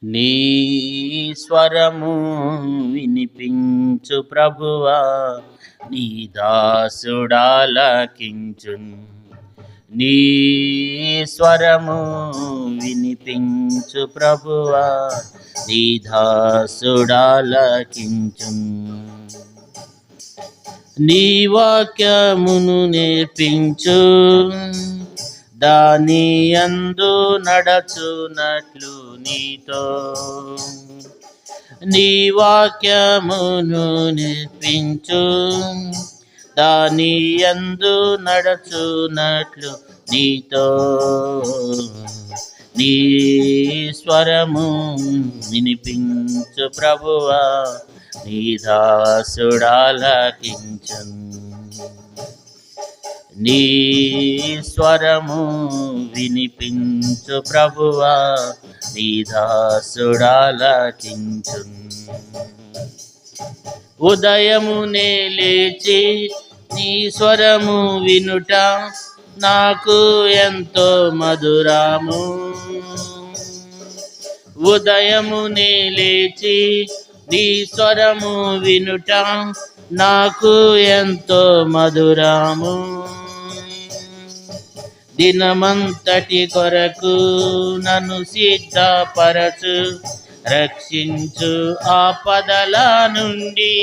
నీ స్వరము వినిపించు ప్రభువా, నీ దాసుడాలకించున్. నీ స్వరము వినిపించు ప్రభువా, నీ దాసుడాలకించున్. నీ వాక్యమును నేర్పించు, దాని యందు నడచునట్లు నీతో. నీ వాక్యమును నేర్పించు, దాని యందు నడచునట్లు నీతో. నీ స్వరము వినిపించు ప్రభువా, నీ దాసుడాలకించున్. నీ స్వరము వినిపించు ప్రభువా, నీ దాసుడాలకించున్. ఉదయమునే లేచి నీ స్వరము వినుట నాకు ఎంతో మధురము. ఉదయమునే లేచి నీ స్వరము వినుట నాకు ఎంతో మధురము. దినమంతటి కొరకు నన్ను సిద్ధపరచు, రక్షించు ఆపదల నుండి.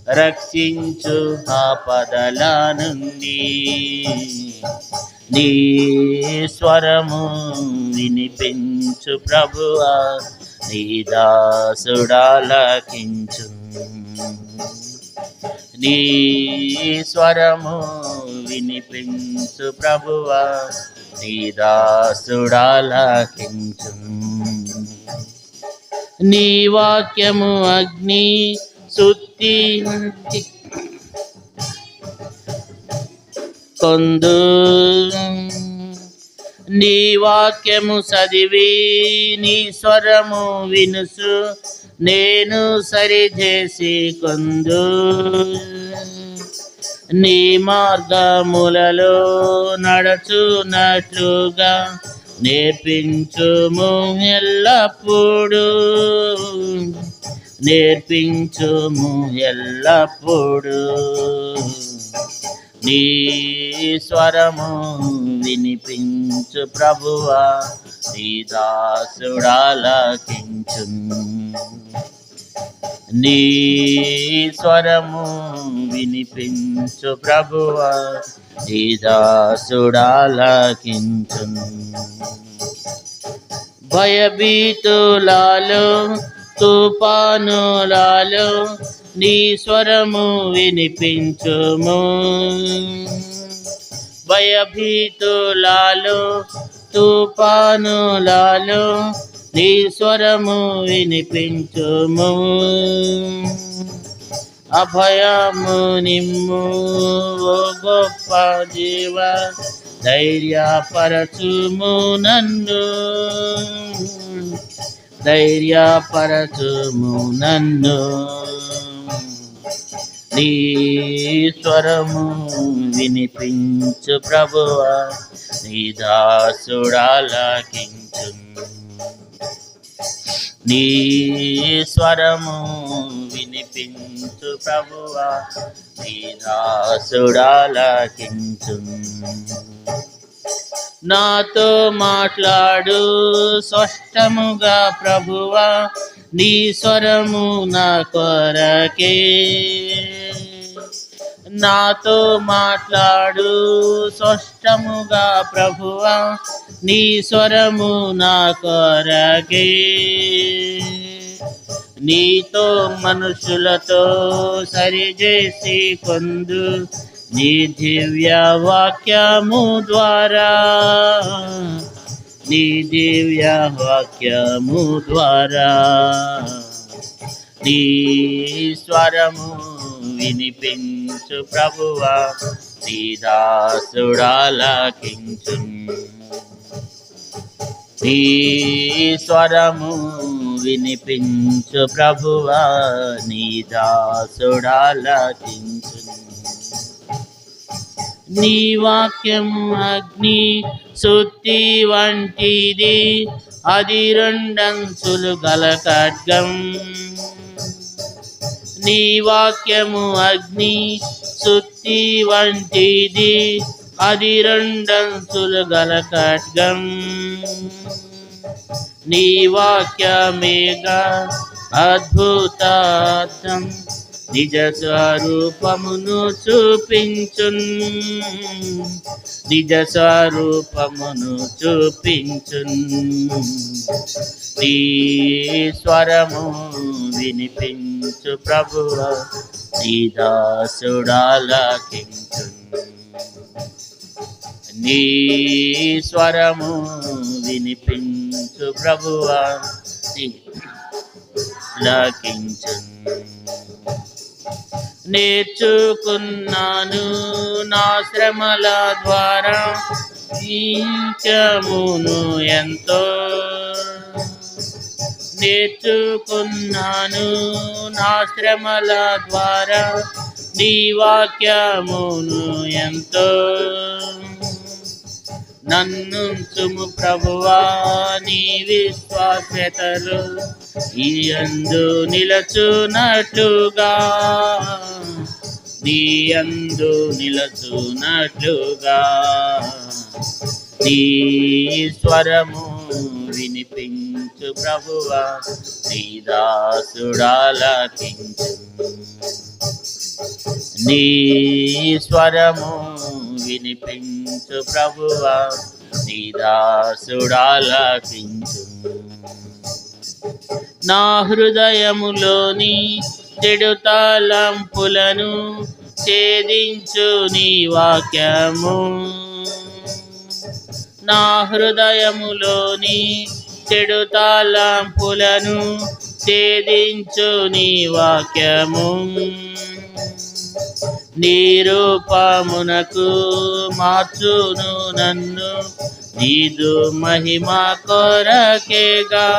రక్షించు ఆపదల నుండి. నీ స్వరము వినిపించు ప్రభువా, నీ దాసుడాలకించున్. నీ స్వరము వినిపించు ప్రభువా, నీ దాసుడాలకించున్. నీ వాక్యము అగ్ని సుత్తి కొందు. నీ వాక్యము చదివి నీ స్వరము వినుసు, నేను సరిచేసి కొందు. నీ మార్గములలో నడచునట్లుగా నేర్పించుము ఎల్లప్పుడు. నేర్పించుము ఎల్లప్పుడు. నీ స్వరము వినిపించు ప్రభువా, నీ దాసుడాలకించున్. నీ స్వరము వినిపించు ప్రభువా, నీ దాసుడాలకించున్. భయభీతులలో తుఫానులలో నీ స్వరము వినిపించుము. భయభీతులలో తుఫానులలో నీ స్వరము వినిపించుము. అభయము నిమ్ము ఓ గొప్ప జీవ, ధైర్యపరచుము నన్ను. ధైర్యపరచుము నన్ను. నీ స్వరము వినిపించు ప్రభువా, నీ దాసుడాలకించున్. నీ స్వరము వినిపించు ప్రభువా, నీ దాసుడాలకించున్. నాతో మాట్లాడు స్పష్టముగా ప్రభువా, నీ స్వరము నా కొరకే. నాతో మాట్లాడు స్పష్టముగా ప్రభువా, నీ స్వరము నా కొరకే. నీతో మనుషులతో సరిచేసి కొందు, నీ దివ్య వాక్యము ద్వారా. నీ దివ్య వాక్యము ద్వారా. నీ స్వరము వినిపించు ప్రభువా, నీ దాసుడాలకించున్. నీ స్వరము వినిపించు ప్రభువా, నీ దాసుడాలకించున్. నీ వాక్యము అగ్ని సుత్తి వంటిది, అది రెండంచులు గల ఖడ్గం. నీ వాక్యము అగ్ని సుత్తి వంటిది, అది రెండంచులు గల ఖడ్గం. నీ వాక్యమేగా అద్భుతార్థం, నిజ స్వరూపమును చూపించున్, నిజ స్వరూపమును చూపించున్. నీ స్వరము వినిపించు ప్రభువా, నీ దాసుడాలకించున్. నీ స్వరము వినిపించు ప్రభువా, నీ లాకించున్. నేర్చుకున్నాను నా శ్రమల ద్వారా నీత్యమును ఎంతో, నేర్చుకున్నాను నా శ్రమల ద్వారా నీ వాక్యమును ఎంతో. నన్నుంచుము ప్రభువా నీ విశ్వాస్యతలు, ఈ యందు నిలచునట్లుగా, నీ యందు నిలచునట్లుగా. నీ స్వరము వినిపించు ప్రభువా, నీ దాసుడాలకించు. నీ స్వరము వినిపించు ప్రభువా, నీ దాసుడాలకించు. నా హృదయములోని చెడు తలంపులను ఛేదించు నీ వాక్యము. నా హృదయములోని చెడు తలంపులను ఛేదించు నీ వాక్యము. నీ రూపమునకు మార్చును నన్ను, నీదు మహిమ కొరకేగా,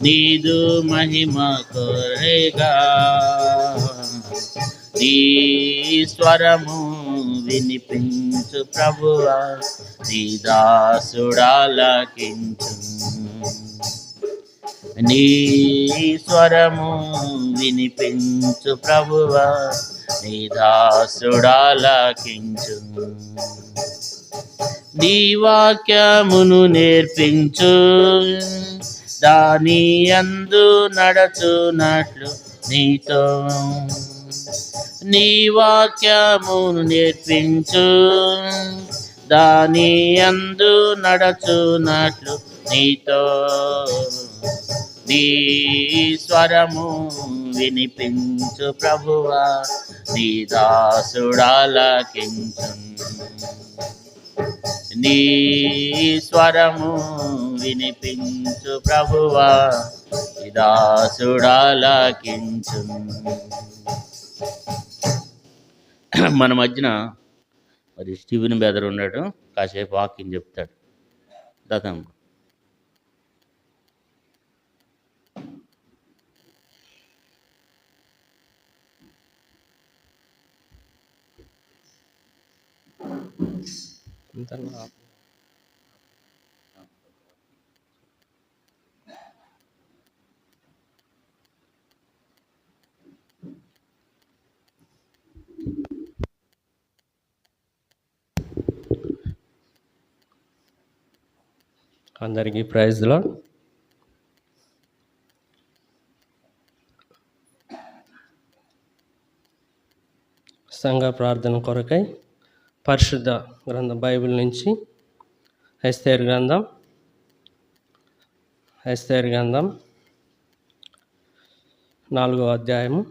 నీదు మహిమ కొరగా. నీ స్వరము వినిపించు ప్రభువా, నీ దాసుడాలకించు. నీ స్వరము వినిపించు ప్రభువా, నీ దాసుడాలకించు. నీ వాక్యమును నేర్పించు, దాని యందు నడచునట్లు నీతో. నీ వాక్యమును నేర్పించు, దాని యందు నడచునట్లు నీతో. నీ స్వరము వినిపించు ప్రభువా, నీ దాసుడాలకించు. నీ స్వరము వినిపించు ప్రభువా, నీ దాసుడాలకించు. మన మధ్యన మరి స్టీవెన్ బెదర్ ఉన్నాడు, కాసేపు వాక్యం చెప్తాడు. దాదాపు అందరికీ ప్రైజ్ ది లార్డ్. సంఘ ప్రార్థన కొరకై పరిశుద్ధ గ్రంథం బైబిల్ నుంచి ఎస్తేరు గ్రంథం 4వ అధ్యాయము.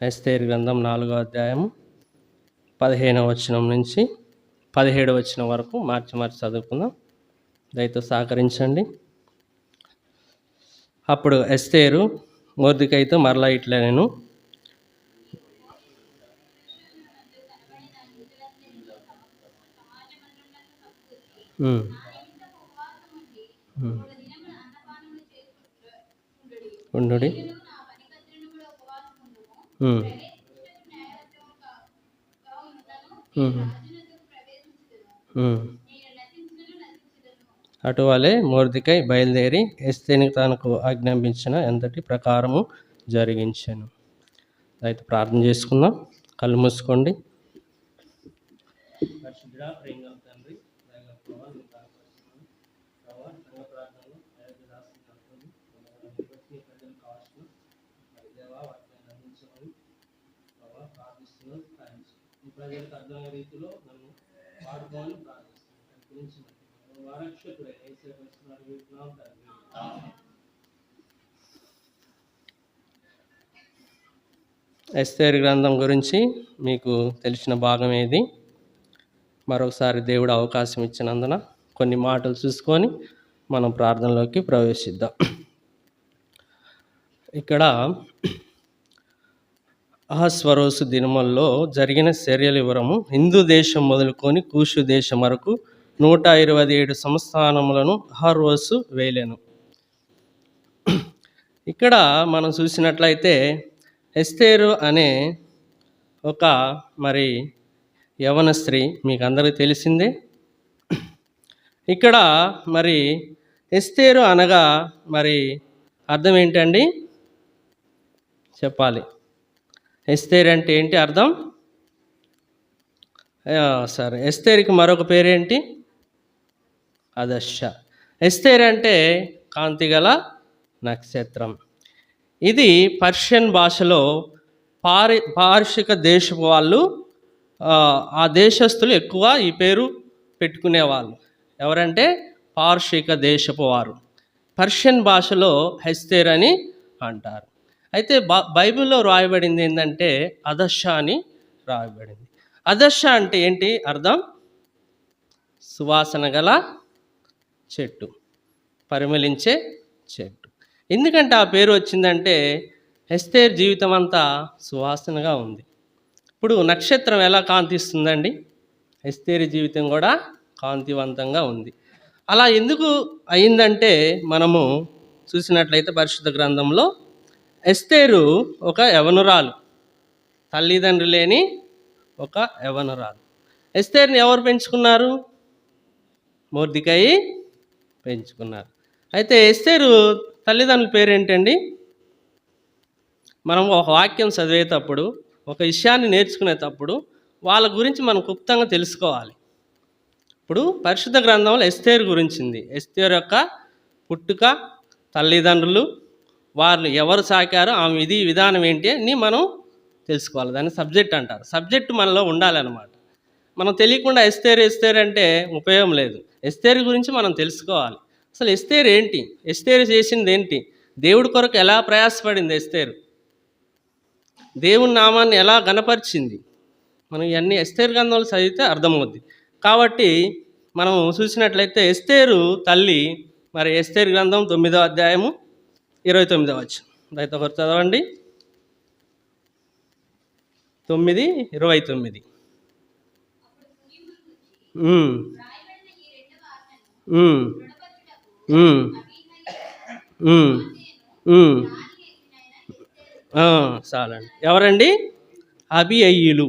ఎస్తేరు గ్రంథం 4వ అధ్యాయము 15వ వచనం నుంచి 17వ వచనం వరకు మార్చి చదువుకుందాం. దయతో సహకరించండి. అప్పుడు ఎస్తేరు మొర్దెకైతో మరలా ఇట్లా నేను ఉండుడి. అటువలే మొర్దెకై బయలుదేరి ఎస్తేరుని తనకు ఆజ్ఞాపించిన ఎంతటి ప్రకారము జరిగించాను. అయితే ప్రార్థన చేసుకుందాం. కళ్ళు మూసుకోండి. పరిశుద్ధుడా, ప్రేమగల తండ్రి, దయగల ప్రభువా, నీ దాసుని ప్రభువా, సంఘ ప్రార్థనలు అయోధ్య దాసుని అనుకుని నీ ప్రజలు కావాల్సిన మరి దేవా వాటిని అందించమని ప్రభువా ప్రార్థిస్తున్నాను. సహాయం చేయండి. ఈ ప్రజలకు అర్థమయ్యే రీతిలో నన్ను వాడుకోవాలని ప్రార్థిస్తున్నాను. దాని గురించి వారక్షకుడైన యేసు క్రీస్తుని అడుగుతున్నాం తండ్రి. ఎస్తేరు గ్రంథం గురించి మీకు తెలిసిన భాగం ఏది? మరొకసారి దేవుడు అవకాశం ఇచ్చినందున కొన్ని మాటలు చూసుకొని మనం ప్రార్థనలోకి ప్రవేశిద్దాం. ఇక్కడ అహస్వరోసు దినముల్లో జరిగిన చర్యల వివరము. హిందూ దేశం మొదలుకొని కూషు దేశం వరకు 127 సంస్థానములను అహస్వరోసు వేలెను. ఇక్కడ మనం చూసినట్లయితే ఎస్తేరు అనే ఒక మరి యవన స్త్రీ మీకు అందరికీ తెలిసిందే. ఇక్కడ మరి ఎస్తేరు అనగా మరి అర్థం ఏంటండి చెప్పాలి? ఎస్తేరు అంటే ఏంటి అర్థం? సరే, ఎస్తేరుకి మరొక పేరేంటి? అదర్శ. ఎస్తేరు అంటే కాంతిగల నక్షత్రం. ఇది పర్షియన్ భాషలో పారశిక దేశపు వాళ్ళు, ఆ దేశస్తులు ఎక్కువ ఈ పేరు పెట్టుకునేవాళ్ళు. ఎవరంటే పారశిక దేశపు వారు. పర్షియన్ భాషలో ఎస్తేర్ అని అంటారు. అయితే బైబిల్లో రాయబడింది ఏంటంటే అదర్శ అని రాయబడింది. అదర్శ అంటే ఏంటి అర్థం? సువాసన గల చెట్టు, పరిమళించే చెట్టు. ఎందుకంటే ఆ పేరు వచ్చిందంటే ఎస్తేర్ జీవితం అంతా సువాసనగా ఉంది. ఇప్పుడు నక్షత్రం ఎలా కాంతిస్తుందండి? ఎస్తేర్ జీవితం కూడా కాంతివంతంగా ఉంది. అలా ఎందుకు అయిందంటే మనము చూసినట్లయితే పరిశుద్ధ గ్రంథంలో ఎస్తేరు ఒక యవనురాలు, తల్లిదండ్రులు లేని ఒక యవనురాలు. ఎస్తేర్ని ఎవరు పెంచుకున్నారు? మొర్దెకై పెంచుకున్నారు. అయితే ఎస్తేరు తల్లిదండ్రుల పేరేంటండి? మనం ఒక వాక్యం చదివేటప్పుడు, ఒక విషయాన్ని నేర్చుకునేటప్పుడు వాళ్ళ గురించి మనం క్లుప్తంగా తెలుసుకోవాలి. ఇప్పుడు పరిశుద్ధ గ్రంథంలో ఎస్తేరు గురించింది. ఎస్తేరు యొక్క పుట్టుక, తల్లిదండ్రులు, వాళ్ళు ఎవరు సాకారో ఆమె విధానం ఏంటి అని మనం తెలుసుకోవాలి. దాన్ని సబ్జెక్ట్ అంటారు. సబ్జెక్టు మనలో ఉండాలన్నమాట. మనం తెలియకుండా ఎస్తేరు అంటే ఉపయోగం లేదు. ఎస్తేరు గురించి మనం తెలుసుకోవాలి. అసలు ఎస్తేరు ఏంటి? ఎస్తేరు చేసింది ఏంటి? దేవుడి కొరకు ఎలా ప్రయాసపడింది ఎస్తేరు? దేవుని నామాన్ని ఎలా గణపరిచింది? మనం ఇవన్నీ ఎస్తేరు గ్రంథంలో చదివితే అర్థమవుద్ది. కాబట్టి మనం చూసినట్లయితే ఎస్తేరు తల్లి మరి ఎస్తేరు గ్రంథం 9వ అధ్యాయము 29వ వచనం. దయతో ఒకరు చదవండి. 9:29. చాలండి. ఎవరండి? అబీయలు.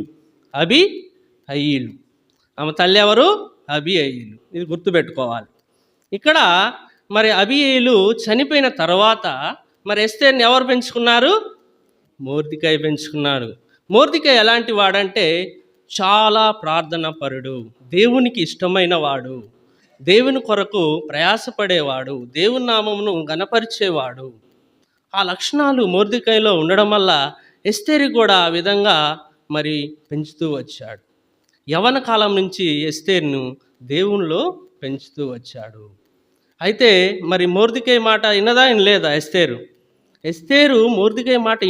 ఆమె తల్లి ఎవరు? అబీయలు. ఇది గుర్తుపెట్టుకోవాలి. ఇక్కడ మరి అబీయలు చనిపోయిన తర్వాత మరి ఎస్తేర్ని ఎవరు పెంచుకున్నారు? మొర్దెకై పెంచుకున్నాడు. మొర్దెకై ఎలాంటి వాడంటే చాలా ప్రార్థన పరుడు, దేవునికి ఇష్టమైన వాడు, దేవుని కొరకు ప్రయాసపడేవాడు, దేవుని నామమును గణపరిచేవాడు. ఆ లక్షణాలు మొర్దెకైలో ఉండడం వల్ల ఎస్తేరు కూడా ఆ విధంగా మరి పెంచుతూ వచ్చాడు. యవన కాలం నుంచి ఎస్తేరును దేవునిలో పెంచుతూ వచ్చాడు. అయితే మరి మొర్దెకై మాట విన్నదా వినలేదా ఎస్తేరు మొర్దెకై మాట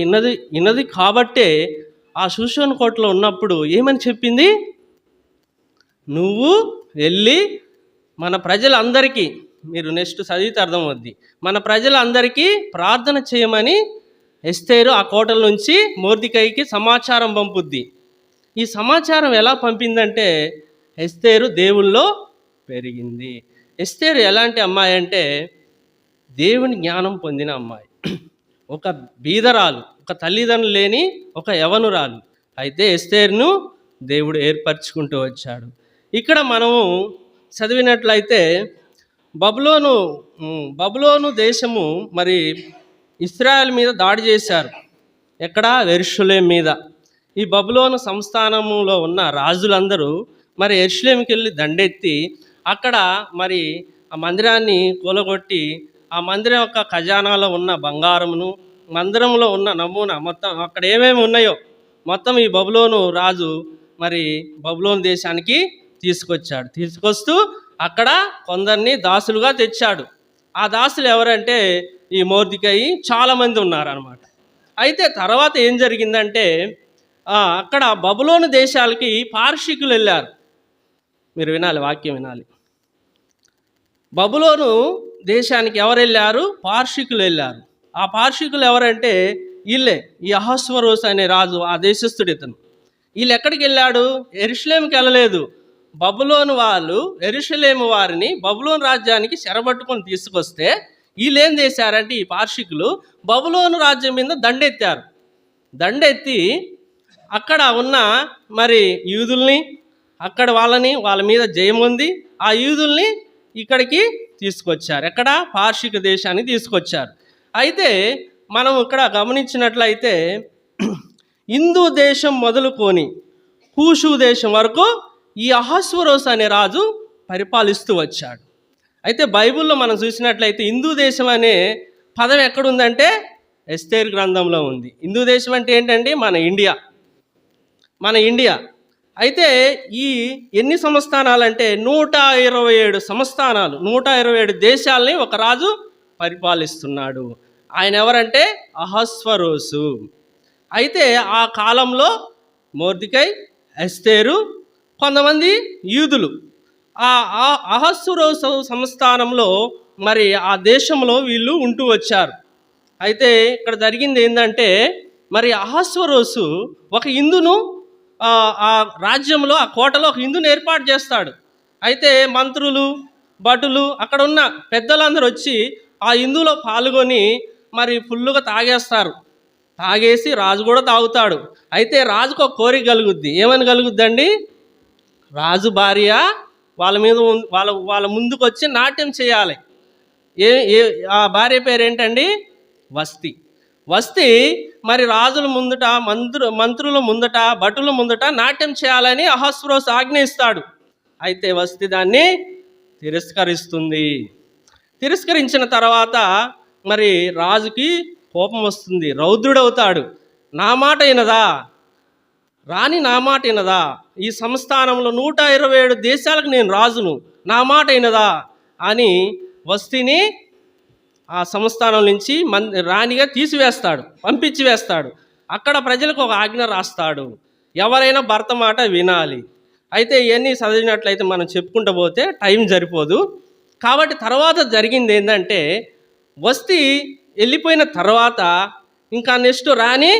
విన్నది కాబట్టే ఆ షూషోను కోటలో ఉన్నప్పుడు ఏమని చెప్పింది? నువ్వు వెళ్ళి మన ప్రజలందరికీ, మీరు నెక్స్ట్ చదివితే అర్థమవుద్ది, మన ప్రజలందరికీ ప్రార్థన చేయమని ఎస్తేరు ఆ కోటల నుంచి మొర్దెకైకి సమాచారం పంపుద్ది. ఈ సమాచారం ఎలా పంపిందంటే ఎస్తేరు దేవుల్లో పెరిగింది. ఎస్తేరు ఎలాంటి అమ్మాయి అంటే దేవుని జ్ఞానం పొందిన అమ్మాయి. ఒక బీదరాలు, ఒక తల్లిదండ్రులు లేని ఒక యవనురాలు. అయితే ఎస్తేరును దేవుడు ఏర్పరచుకుంటూ వచ్చాడు. ఇక్కడ మనము చదివినట్లయితే బబులోను దేశము మరి ఇశ్రాయేల్ మీద దాడి చేశారు. ఎక్కడ? యెరూషలేం మీద. ఈ బబులోను సంస్థానములో ఉన్న రాజులందరూ మరి యెరూషలేంకి వెళ్ళి దండెత్తి అక్కడ మరి ఆ మందిరాన్ని కూలగొట్టి ఆ మందిరం యొక్క ఖజానాలో ఉన్న బంగారమును, మందిరంలో ఉన్న నమూనా మొత్తం అక్కడ ఏమేమి ఉన్నాయో మొత్తం ఈ బబులోను రాజు మరి బబులోను దేశానికి తీసుకొచ్చాడు. తీసుకొస్తూ అక్కడ కొందరిని దాసులుగా తెచ్చాడు. ఆ దాసులు ఎవరంటే ఈ మొర్దెకై, చాలామంది ఉన్నారనమాట. అయితే తర్వాత ఏం జరిగిందంటే అక్కడ బబులోను దేశాలకి పార్షికులు వెళ్ళారు. మీరు వినాలి, వాక్యం వినాలి. బబులోను దేశానికి ఎవరు వెళ్ళారు? పార్షికులు వెళ్ళారు. ఆ పార్షికులు ఎవరంటే వీళ్ళే, ఈ అహస్వరోస్ అనే రాజు, ఆ దేశస్థుడు ఇతను. వీళ్ళు ఎక్కడికి వెళ్ళాడు? యెరూషలేంకి వెళ్ళలేదు. బబులోను వాళ్ళు యెరూషలేము వారిని బబులోను రాజ్యానికి చెరబట్టుకొని తీసుకొస్తే వీళ్ళు ఏం చేశారంటే ఈ పార్షికులు బబులోను రాజ్యం మీద దండెత్తారు. దండెత్తి అక్కడ ఉన్న మరి యూదుల్ని, అక్కడ వాళ్ళ మీద జయం ఉంది, ఆ యూదుల్ని ఇక్కడికి తీసుకొచ్చారు. ఎక్కడ? పార్షిక దేశానికి తీసుకొచ్చారు. అయితే మనం ఇక్కడ గమనించినట్లయితే హిందూ దేశం మొదలుకొని కూషు దేశం వరకు ఈ అహస్వరోస్ అనే రాజు పరిపాలిస్తూ వచ్చాడు. అయితే బైబిల్లో మనం చూసినట్లయితే హిందూ దేశం అనే పదం ఎక్కడుందంటే ఎస్తేరు గ్రంథంలో ఉంది. హిందూ దేశం అంటే ఏంటండి? మన ఇండియా. అయితే ఈ ఎన్ని సంస్థానాలంటే 127 సంస్థానాలు, 127 దేశాలని ఒక రాజు పరిపాలిస్తున్నాడు. ఆయన ఎవరంటే అహస్వరోసు. అయితే ఆ కాలంలో మొర్దెకై, ఎస్తేరు, కొంతమంది యూదులు ఆ అహస్వరోసు సంస్థానంలో మరి ఆ దేశంలో వీళ్ళు ఉంటూ వచ్చారు. అయితే ఇక్కడ జరిగింది ఏంటంటే మరి అహస్వరోసు ఒక హిందును ఆ రాజ్యంలో, ఆ కోటలో ఒక హిందుని ఏర్పాటు చేస్తాడు. అయితే మంత్రులు, భటులు, అక్కడ ఉన్న పెద్దలందరూ వచ్చి ఆ హిందువులో పాల్గొని మరి ఫుల్లుగా తాగేస్తారు. తాగేసి రాజు కూడా తాగుతాడు. అయితే రాజుకు ఒక కోరిక కలుగుద్ది. ఏమని కలుగుద్దండి? రాజు భార్య వాళ్ళ ముందుకు వచ్చి నాట్యం చేయాలి. ఆ భార్య పేరు ఏంటండి? వస్తి మరి రాజుల ముందట, మంత్రుల ముందట, భటుల ముందట నాట్యం చేయాలని అహస్వరోస్ ఆజ్ఞయిస్తాడు. అయితే వస్తి దాన్ని తిరస్కరిస్తుంది. తిరస్కరించిన తర్వాత మరి రాజుకి కోపం వస్తుంది, రౌద్రుడవుతాడు. నా మాట వినదా? రాణి నా మాట వినదా? ఈ సంస్థానంలో 127 దేశాలకు నేను రాజును, నా మాట వినదా అని వస్తిని ఆ సంస్థానం నుంచి రాణిగా తీసివేస్తాడు, పంపించి వేస్తాడు. అక్కడ ప్రజలకు ఒక ఆజ్ఞ రాస్తాడు, ఎవరైనా భర్త మాట వినాలి. అయితే ఇవన్నీ చదివినట్లయితే మనం చెప్పుకుంటూ పోతే టైం సరిపోదు. కాబట్టి తర్వాత జరిగింది ఏంటంటే వస్తి వెళ్ళిపోయిన తర్వాత ఇంకా నెక్స్ట్ రాని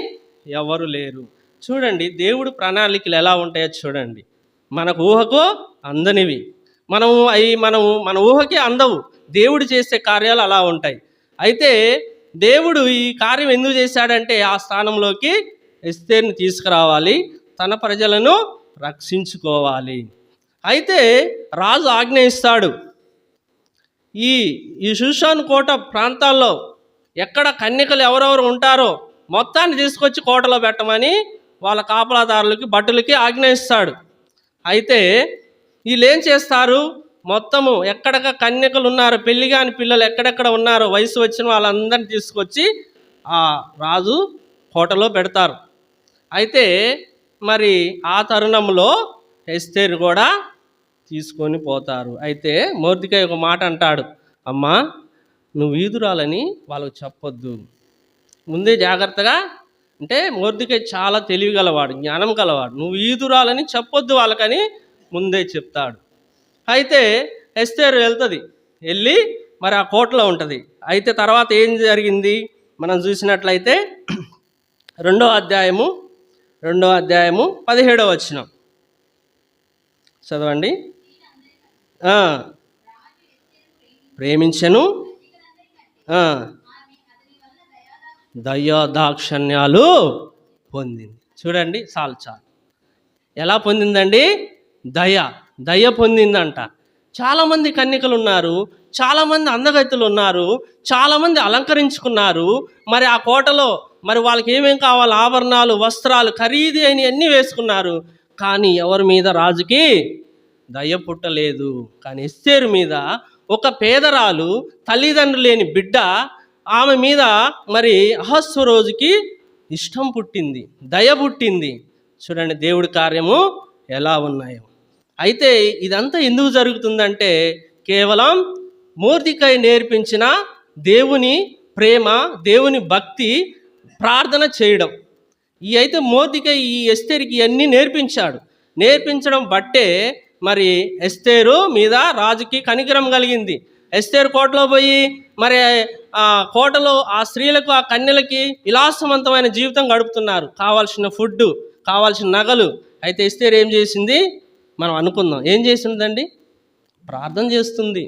ఎవరు లేరు. చూడండి దేవుడు ప్రణాళికలు ఎలా ఉంటాయో చూడండి. మనకు ఊహకు అందనివి, మన ఊహకి అందవు. దేవుడు చేసే కార్యాలు అలా ఉంటాయి. అయితే దేవుడు ఈ కార్యం ఎందుకు చేశాడంటే ఆ స్థానంలోకి ఎస్తేరుని తీసుకురావాలి, తన ప్రజలను రక్షించుకోవాలి. అయితే రాజు ఆజ్ఞయిస్తాడు, ఈ షూషాను కోట ప్రాంతాల్లో ఎక్కడ కన్యకలు ఎవరెవరు ఉంటారో మొత్తాన్ని తీసుకొచ్చి కోటలో పెట్టమని వాళ్ళ కాపలాదారులకి, భటులకి ఆజ్ఞయిస్తాడు. అయితే వీళ్ళు ఏం చేస్తారు? మొత్తము ఎక్కడక కన్యకలు ఉన్నారో, పెళ్లి కాని పిల్లలు ఎక్కడెక్కడ ఉన్నారో, వయసు వచ్చిన వాళ్ళందరినీ తీసుకొచ్చి ఆ రాజు కోటలో పెడతారు. అయితే మరి ఆ తరుణంలో ఎస్తేరు కూడా తీసుకొని పోతారు. అయితే మొర్దెకై ఒక మాట అంటాడు, అమ్మా నువ్వు యూదురాలని వాళ్ళకు చెప్పొద్దు, ముందే జాగ్రత్తగా. అంటే మొర్దెకై చాలా తెలివి గలవాడు, జ్ఞానం గలవాడు. నువ్వు యూదురాలని చెప్పొద్దు వాళ్ళకని ముందే చెప్తాడు. అయితే ఎస్తేరు వెళ్ళి మరి ఆ కోటలో ఉంటుంది. అయితే తర్వాత ఏం జరిగింది మనం చూసినట్లయితే 2వ అధ్యాయము 17వ వచనం చదవండి. ప్రేమించెను, దయాదాక్షణ్యాలు పొందింది. చూడండి, చాలు ఎలా పొందిందండి? దయ పొందిందంట. చాలామంది కన్యకలు ఉన్నారు, చాలామంది అందగతులు ఉన్నారు, చాలామంది అలంకరించుకున్నారు. మరి ఆ కోటలో మరి వాళ్ళకి ఏమేం కావాలి, ఆభరణాలు, వస్త్రాలు, ఖరీదు అని అన్నీ వేసుకున్నారు. కానీ ఎవరి మీద రాజుకి దయ పుట్టలేదు. కానీ ఎస్తేరు మీద ఒక పేదరాలు, తల్లిదండ్రులు లేని బిడ్డ, ఆమె మీద మరి అహస్వరోజుకి ఇష్టం పుట్టింది, దయ పుట్టింది. చూడండి దేవుడి కార్యము ఎలా ఉన్నాయో. అయితే ఇదంతా ఎందుకు జరుగుతుందంటే కేవలం మొర్దెకై నేర్పించిన దేవుని ప్రేమ, దేవుని భక్తి, ప్రార్థన చేయడం. ఈ అయితే మొర్దెకై ఈ ఎస్తేరుకి ఇవన్నీ నేర్పించడం బట్టే మరి ఎస్తేరు మీద రాజుకి కనికరం కలిగింది. ఎస్తేరు కోటలో పోయి మరి ఆ కోటలో ఆ స్త్రీలకు, ఆ కన్యలకి విలాసవంతమైన జీవితం గడుపుతున్నారు, కావాల్సిన ఫుడ్, కావాల్సిన నగలు. అయితే ఎస్తేరు ఏం చేసింది? మనం అనుకుందాం, ఏం చేసిందండి? ప్రార్థన చేస్తుంది,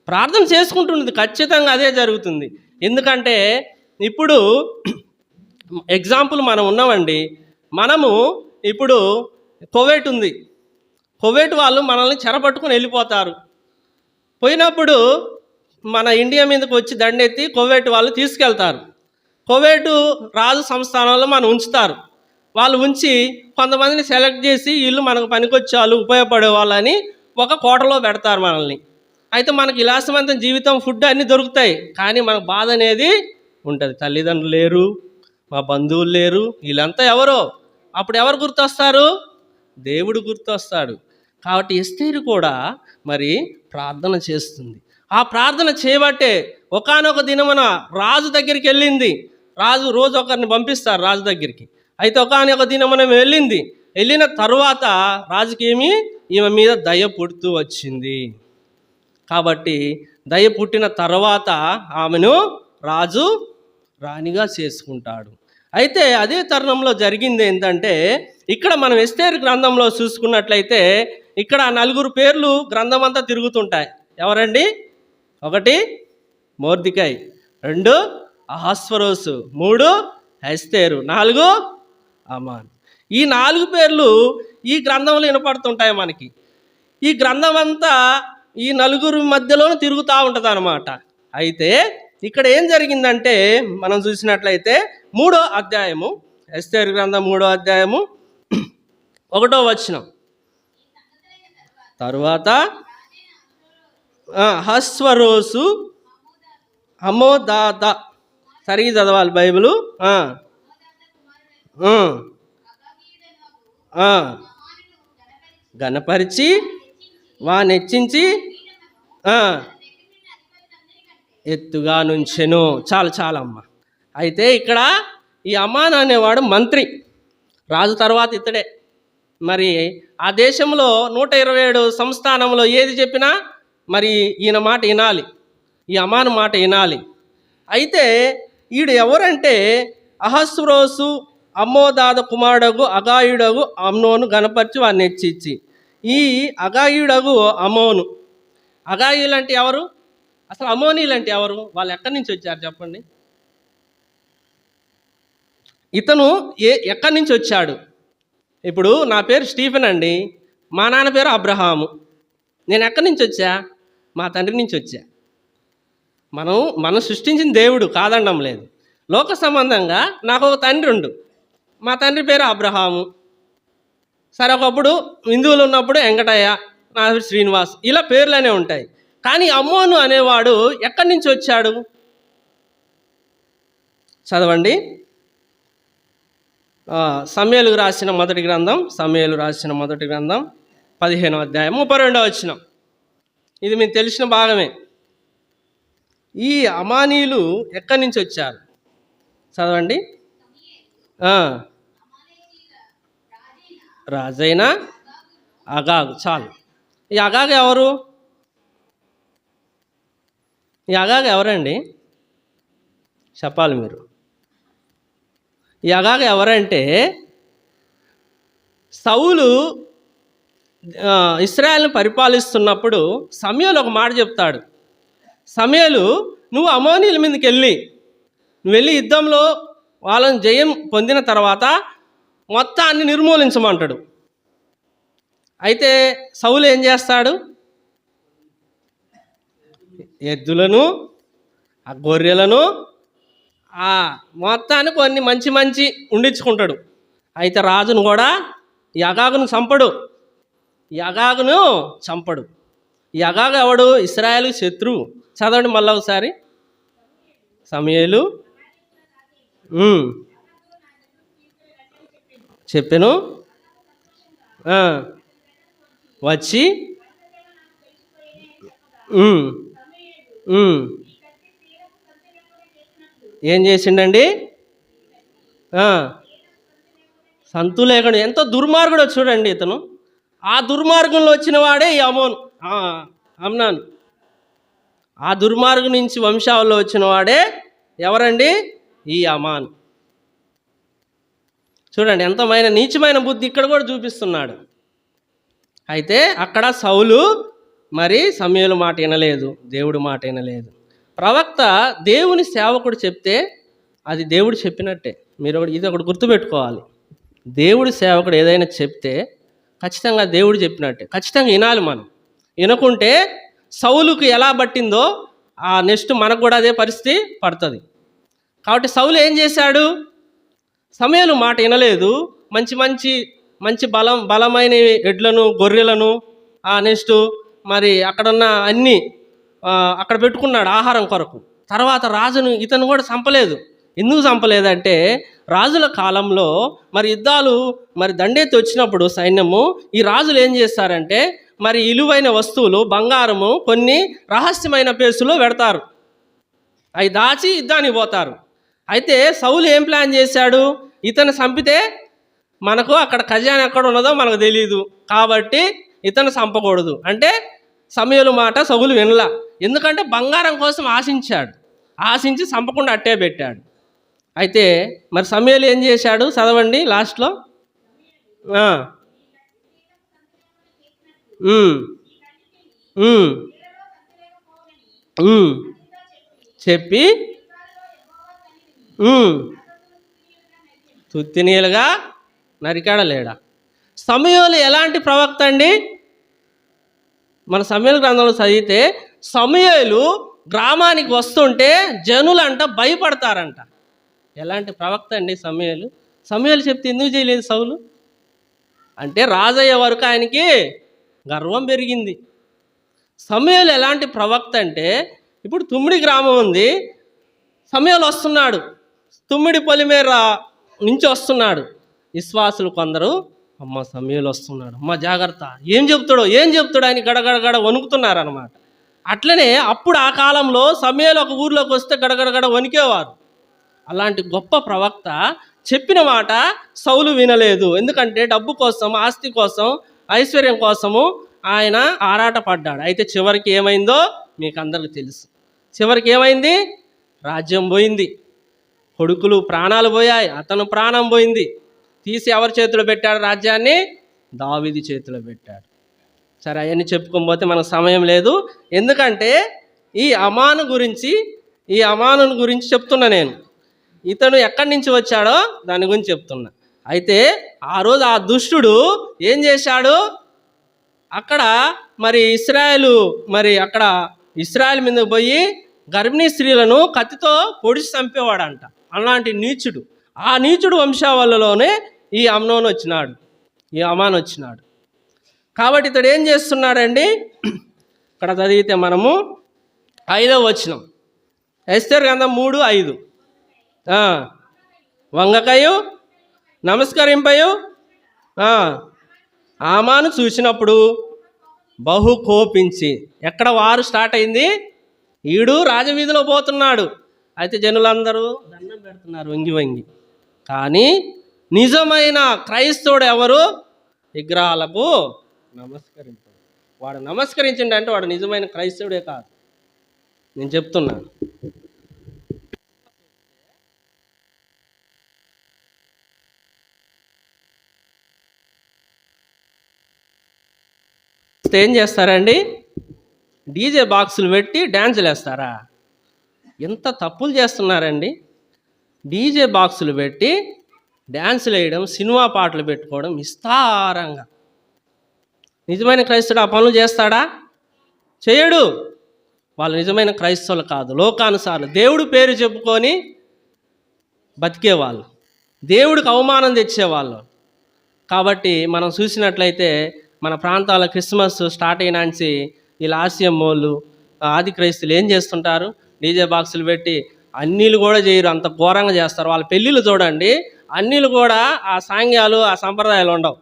ప్రార్థన చేసుకుంటుంది. ఖచ్చితంగా అదే జరుగుతుంది. ఎందుకంటే ఇప్పుడు ఎగ్జాంపుల్ మనం ఉన్నామండి. మనము ఇప్పుడు కువైట్ ఉంది, కువైట్ వాళ్ళు మనల్ని చెరపట్టుకుని వెళ్ళిపోతారు. పోయినప్పుడు మన ఇండియా మీదకి వచ్చి దండెత్తి కువైట్ వాళ్ళు తీసుకెళ్తారు. కువైటు రాజు సంస్థానంలో మనం ఉంచుతారు. వాళ్ళు ఉంచి కొంతమందిని సెలెక్ట్ చేసి వీళ్ళు మనకు పనికొచ్చాలు, ఉపయోగపడే వాళ్ళని ఒక కోటలో పెడతారు మనల్ని. అయితే మనకి విలాసవంతం జీవితం, ఫుడ్ అన్నీ దొరుకుతాయి, కానీ మనకు బాధ అనేది ఉంటుంది. తల్లిదండ్రులు లేరు, మా బంధువులు లేరు, వీళ్ళంతా ఎవరో. అప్పుడు ఎవరు గుర్తొస్తారు? దేవుడు గుర్తొస్తాడు. కాబట్టి ఎస్తేరు కూడా మరి ప్రార్థన చేస్తుంది. ఆ ప్రార్థన చేయబట్టే ఒకానొక దినమున రాజు దగ్గరికి వెళ్ళింది. రాజు రోజు ఒకరిని పంపిస్తారు రాజు దగ్గరికి. అయితే ఒకానొక దినమున వెళ్ళిన తరువాత రాజుకి ఈమె మీద దయ పుడుతూ వచ్చింది. కాబట్టి దయ పుట్టిన తర్వాత ఆమెను రాజు రాణిగా చేసుకుంటాడు. అయితే అదే తరుణంలో జరిగింది ఏంటంటే, ఇక్కడ మనం ఎస్తేరు గ్రంథంలో చూసుకున్నట్లయితే ఇక్కడ 4 పేర్లు గ్రంథం అంతా తిరుగుతుంటాయి. ఎవరండి? 1 మొర్దెకై, 2 అహస్వరోసు, 3 ఎస్తేరు, 4 అమాన్. ఈ 4 పేర్లు ఈ గ్రంథంలో వినపడుతుంటాయి మనకి. ఈ గ్రంథం అంతా ఈ 4 మధ్యలోనే తిరుగుతూ ఉంటుంది అన్నమాట. అయితే ఇక్కడ ఏం జరిగిందంటే మనం చూసినట్లయితే 3వ అధ్యాయము, ఎస్తేరు గ్రంథం 3వ అధ్యాయము 1వ వచనం. తరువాత అహస్వరోసు హమోదాత, సరిగి చదవాలి బైబిలు. గణపరిచి వానెచ్చించి ఎత్తుగా నుంచెను. చాలమ్మ. అయితే ఇక్కడ ఈ అమాన్ అనేవాడు మంత్రి, రాజు తర్వాత ఇతడే. మరి ఆ దేశంలో 127 సంస్థానంలో ఏది చెప్పినా మరి ఈయన మాట వినాలి, ఈ అమాన్ మాట వినాలి. అయితే ఈడు ఎవరంటే అహస్వరోసు అమ్మోదాద కుమారుడగు అగాయుడగు అమ్నోను గణపరిచి వారిని హెచ్చించి. ఈ అగాయుడగు అమోను, అగాయులు అంటే ఎవరు? అసలు అమోనీలు అంటే ఎవరు? వాళ్ళు ఎక్కడి నుంచి వచ్చారు చెప్పండి? ఇతను ఎక్కడి నుంచి వచ్చాడు? ఇప్పుడు నా పేరు స్టీఫెన్ అండి, మా నాన్న పేరు అబ్రహాము. నేను ఎక్కడి నుంచి వచ్చా? మా తండ్రి నుంచి వచ్చా. మనం సృష్టించిన దేవుడు కాదనడం లేదు. లోక సంబంధంగా నాకు ఒక తండ్రి ఉండు, మా తండ్రి పేరు అబ్రహాము. సరే, ఒకప్పుడు హిందువులు ఉన్నప్పుడు వెంకటయ్య, నా పేరు శ్రీనివాస్, ఇలా పేర్లనే ఉంటాయి. కానీ అమ్మోను అనేవాడు ఎక్కడి నుంచి వచ్చాడు? చదవండి. సమూయేలు రాసిన మొదటి గ్రంథం 15వ అధ్యాయం 32వ వచనం. ఇది మీకు తెలిసిన భాగమే. ఈ అమానీయులు ఎక్కడి నుంచి వచ్చారు? చదవండి. రాజైన అగాగు. చాలు. ఈ అగాగు ఎవరు? ఈ అగాగు ఎవరండి? చెప్పాలి మీరు. ఈ అగాగు ఎవరంటే, సౌలు ఇశ్రాయేలును పరిపాలిస్తున్నప్పుడు సమూయేలు ఒక మాట చెప్తాడు. సమూయేలు, నువ్వు అమోనీయుల మీదకి వెళ్ళి యుద్ధంలో వాళ్ళని జయం పొందిన తర్వాత మొత్తాన్ని నిర్మూలించమంటాడు. అయితే సౌలు ఏం చేస్తాడు? ఎద్దులను, ఆ గొర్రెలను, ఆ మొత్తాన్ని కొన్ని మంచి మంచి ఉండించుకుంటాడు. అయితే రాజును కూడా ఈ అగాగును చంపడు. ఈ అగాగు ఎవడు? ఇశ్రాయేలు శత్రువు. చదవండి మళ్ళీ ఒకసారి. సమూయేలు చెప్పాను. వచ్చి ఏం చేసిండండి? సంతు లేకుండా ఎంతో దుర్మార్గుడు చూడండి ఇతను. ఆ దుర్మార్గంలో వచ్చిన వాడే ఈ అమ్నాను. ఆ దుర్మార్గం నుంచి వంశావళిలో వచ్చిన వాడే ఎవరండి? ఈ అమాను. చూడండి ఎంతమైన నీచమైన బుద్ధి ఇక్కడ కూడా చూపిస్తున్నాడు. అయితే అక్కడ సౌలు మరి సమూయేలు మాట వినలేదు, దేవుడి మాట వినలేదు. ప్రవక్త దేవుని సేవకుడు చెప్తే అది దేవుడు చెప్పినట్టే. మీరు ఇది ఒకటి గుర్తుపెట్టుకోవాలి. దేవుడి సేవకుడు ఏదైనా చెప్తే ఖచ్చితంగా దేవుడు చెప్పినట్టే, ఖచ్చితంగా వినాలి. మనం వినకుంటే సౌలుకు ఎలా పట్టిందో ఆ నెక్స్ట్ మనకు కూడా అదే పరిస్థితి పడుతుంది. కాబట్టి సౌలు ఏం చేశాడు? సమూయేలు మాట వినలేదు. మంచి మంచి మంచి బలమైన ఎడ్లను, గొర్రెలను, నెక్స్ట్ మరి అక్కడున్న అన్నీ అక్కడ పెట్టుకున్నాడు ఆహారం కొరకు. తర్వాత రాజును ఇతను కూడా చంపలేదు. ఎందుకు చంపలేదంటే రాజుల కాలంలో మరి యుద్ధాలు మరి దండెత్తి వచ్చినప్పుడు సైన్యము ఈ రాజులు ఏం చేస్తారంటే మరి విలువైన వస్తువులు, బంగారము కొన్ని రహస్యమైన ప్లేసులో పెడతారు. అవి దాచి యుద్ధానికి పోతారు. అయితే సౌలు ఏం ప్లాన్ చేశాడు? ఇతను చంపితే మనకు అక్కడ ఖజానా ఎక్కడ ఉన్నదో మనకు తెలియదు, కాబట్టి ఇతను చంపకూడదు అంటే సమూయేలు మాట సౌలు వినలా. ఎందుకంటే బంగారం కోసం ఆశించి చంపకుండా అట్టే పెట్టాడు. అయితే మరి సమూయేలు ఏం చేశాడు? చదవండి లాస్ట్లో. చెప్పి తుత్తినీలుగా నరికాడా లేడా? సమూయేలు ఎలాంటి ప్రవక్త అండి? మన సమూయేలు గ్రంథంలో చదివితే సమూయేలు గ్రామానికి వస్తుంటే జనులంట భయపడతారంట. ఎలాంటి ప్రవక్త అండి సమూయేలు? సమూయేలు చెప్తే ఎందుకు చేయలేదు సౌలు? అంటే రాజయ్య వరకు ఆయనకి గర్వం పెరిగింది. సమూయేలు ఎలాంటి ప్రవక్త అంటే ఇప్పుడు తుమ్మిడి గ్రామం ఉంది, సమూయేలు వస్తున్నాడు, తుమ్మిడి పొలిమేర నుంచి వస్తున్నాడు. విశ్వాసులు కొందరు అమ్మ సమూయేలు వస్తున్నాడు, అమ్మ జాగ్రత్త, ఏం చెప్తాడో అని గడగడగడ వణుకుతున్నారనమాట. అట్లనే అప్పుడు ఆ కాలంలో సమూయేలు ఒక ఊర్లోకి వస్తే గడగడగడ వణికేవారు. అలాంటి గొప్ప ప్రవక్త చెప్పిన మాట సౌలు వినలేదు. ఎందుకంటే డబ్బు కోసం, ఆస్తి కోసం, ఐశ్వర్యం కోసము ఆయన ఆరాట పడ్డాడు. అయితే చివరికి ఏమైందో మీకు అందరికీ తెలుసు. చివరికి ఏమైంది? రాజ్యం పోయింది, కొడుకులు ప్రాణాలు పోయాయి, అతను ప్రాణం పోయింది. తీసి ఎవరి చేతిలో పెట్టాడు రాజ్యాన్ని? దావీదు చేతిలో పెట్టాడు. సరే, అవన్నీ చెప్పుకోకపోతే మనకు సమయం లేదు. ఎందుకంటే ఈ అమాను గురించి చెప్తున్నా నేను. ఇతను ఎక్కడి నుంచి వచ్చాడో దాని గురించి చెప్తున్నా. అయితే ఆ రోజు ఆ దుష్టుడు ఏం చేశాడు? అక్కడ మరి ఇశ్రాయేలు మీద పోయి గర్భిణీ స్త్రీలను కత్తితో పొడిచి చంపేవాడంట. అలాంటి నీచుడు, ఆ నీచుడు వంశావళిలోనే ఈ అమాను వచ్చినాడు. కాబట్టి ఇతడు ఏం చేస్తున్నాడండి? ఇక్కడ చదివితే మనము 5వ వచనం, ఎస్తేరు గ్రంథం 3:5. వంగకయు నమస్కరింపయు ఆమాను చూసినప్పుడు బహు కోపించి. ఎక్కడ వారు స్టార్ట్ అయింది? ఈడు రాజవీధిలో పోతున్నాడు. అయితే జనులందరూ దండం పెడుతున్నారు వంగి. కానీ నిజమైన క్రైస్తవుడు ఎవరు? విగ్రహాలకు నమస్కరించాడు. వాడు నమస్కరించిండంటే వాడు నిజమైన క్రైస్తవుడే కాదు. నేను చెప్తున్నాను. ఏం చేస్తారండి? డీజే బాక్సులు పెట్టి డ్యాన్సులు వేస్తారా? ఎంత తప్పులు చేస్తున్నారండి. డీజే బాక్సులు పెట్టి డ్యాన్సులు వేయడం, సినిమా పాటలు పెట్టుకోవడం విస్తారంగా. నిజమైన క్రైస్తవుడు ఆ పనులు చేస్తాడా? చేయడు. వాళ్ళు నిజమైన క్రైస్తవులు కాదు. లోకానుసారులు, దేవుడు పేరు చెప్పుకొని బతికేవాళ్ళు, దేవుడికి అవమానం తెచ్చేవాళ్ళు. కాబట్టి మనం చూసినట్లయితే మన ప్రాంతాల క్రిస్మస్ స్టార్ట్ అయినాంచి ఈ లాస్యం వాళ్ళు, ఆది క్రైస్తులు ఏం చేస్తుంటారు, డీజే బాక్సులు పెట్టి అన్నీలు కూడా చేయరు, అంత ఘోరంగా చేస్తారు. వాళ్ళ పెళ్ళిళ్ళు చూడండి, అన్నీలు కూడా ఆ సాంగ్యాలు ఆ సంప్రదాయాలు ఉండవు,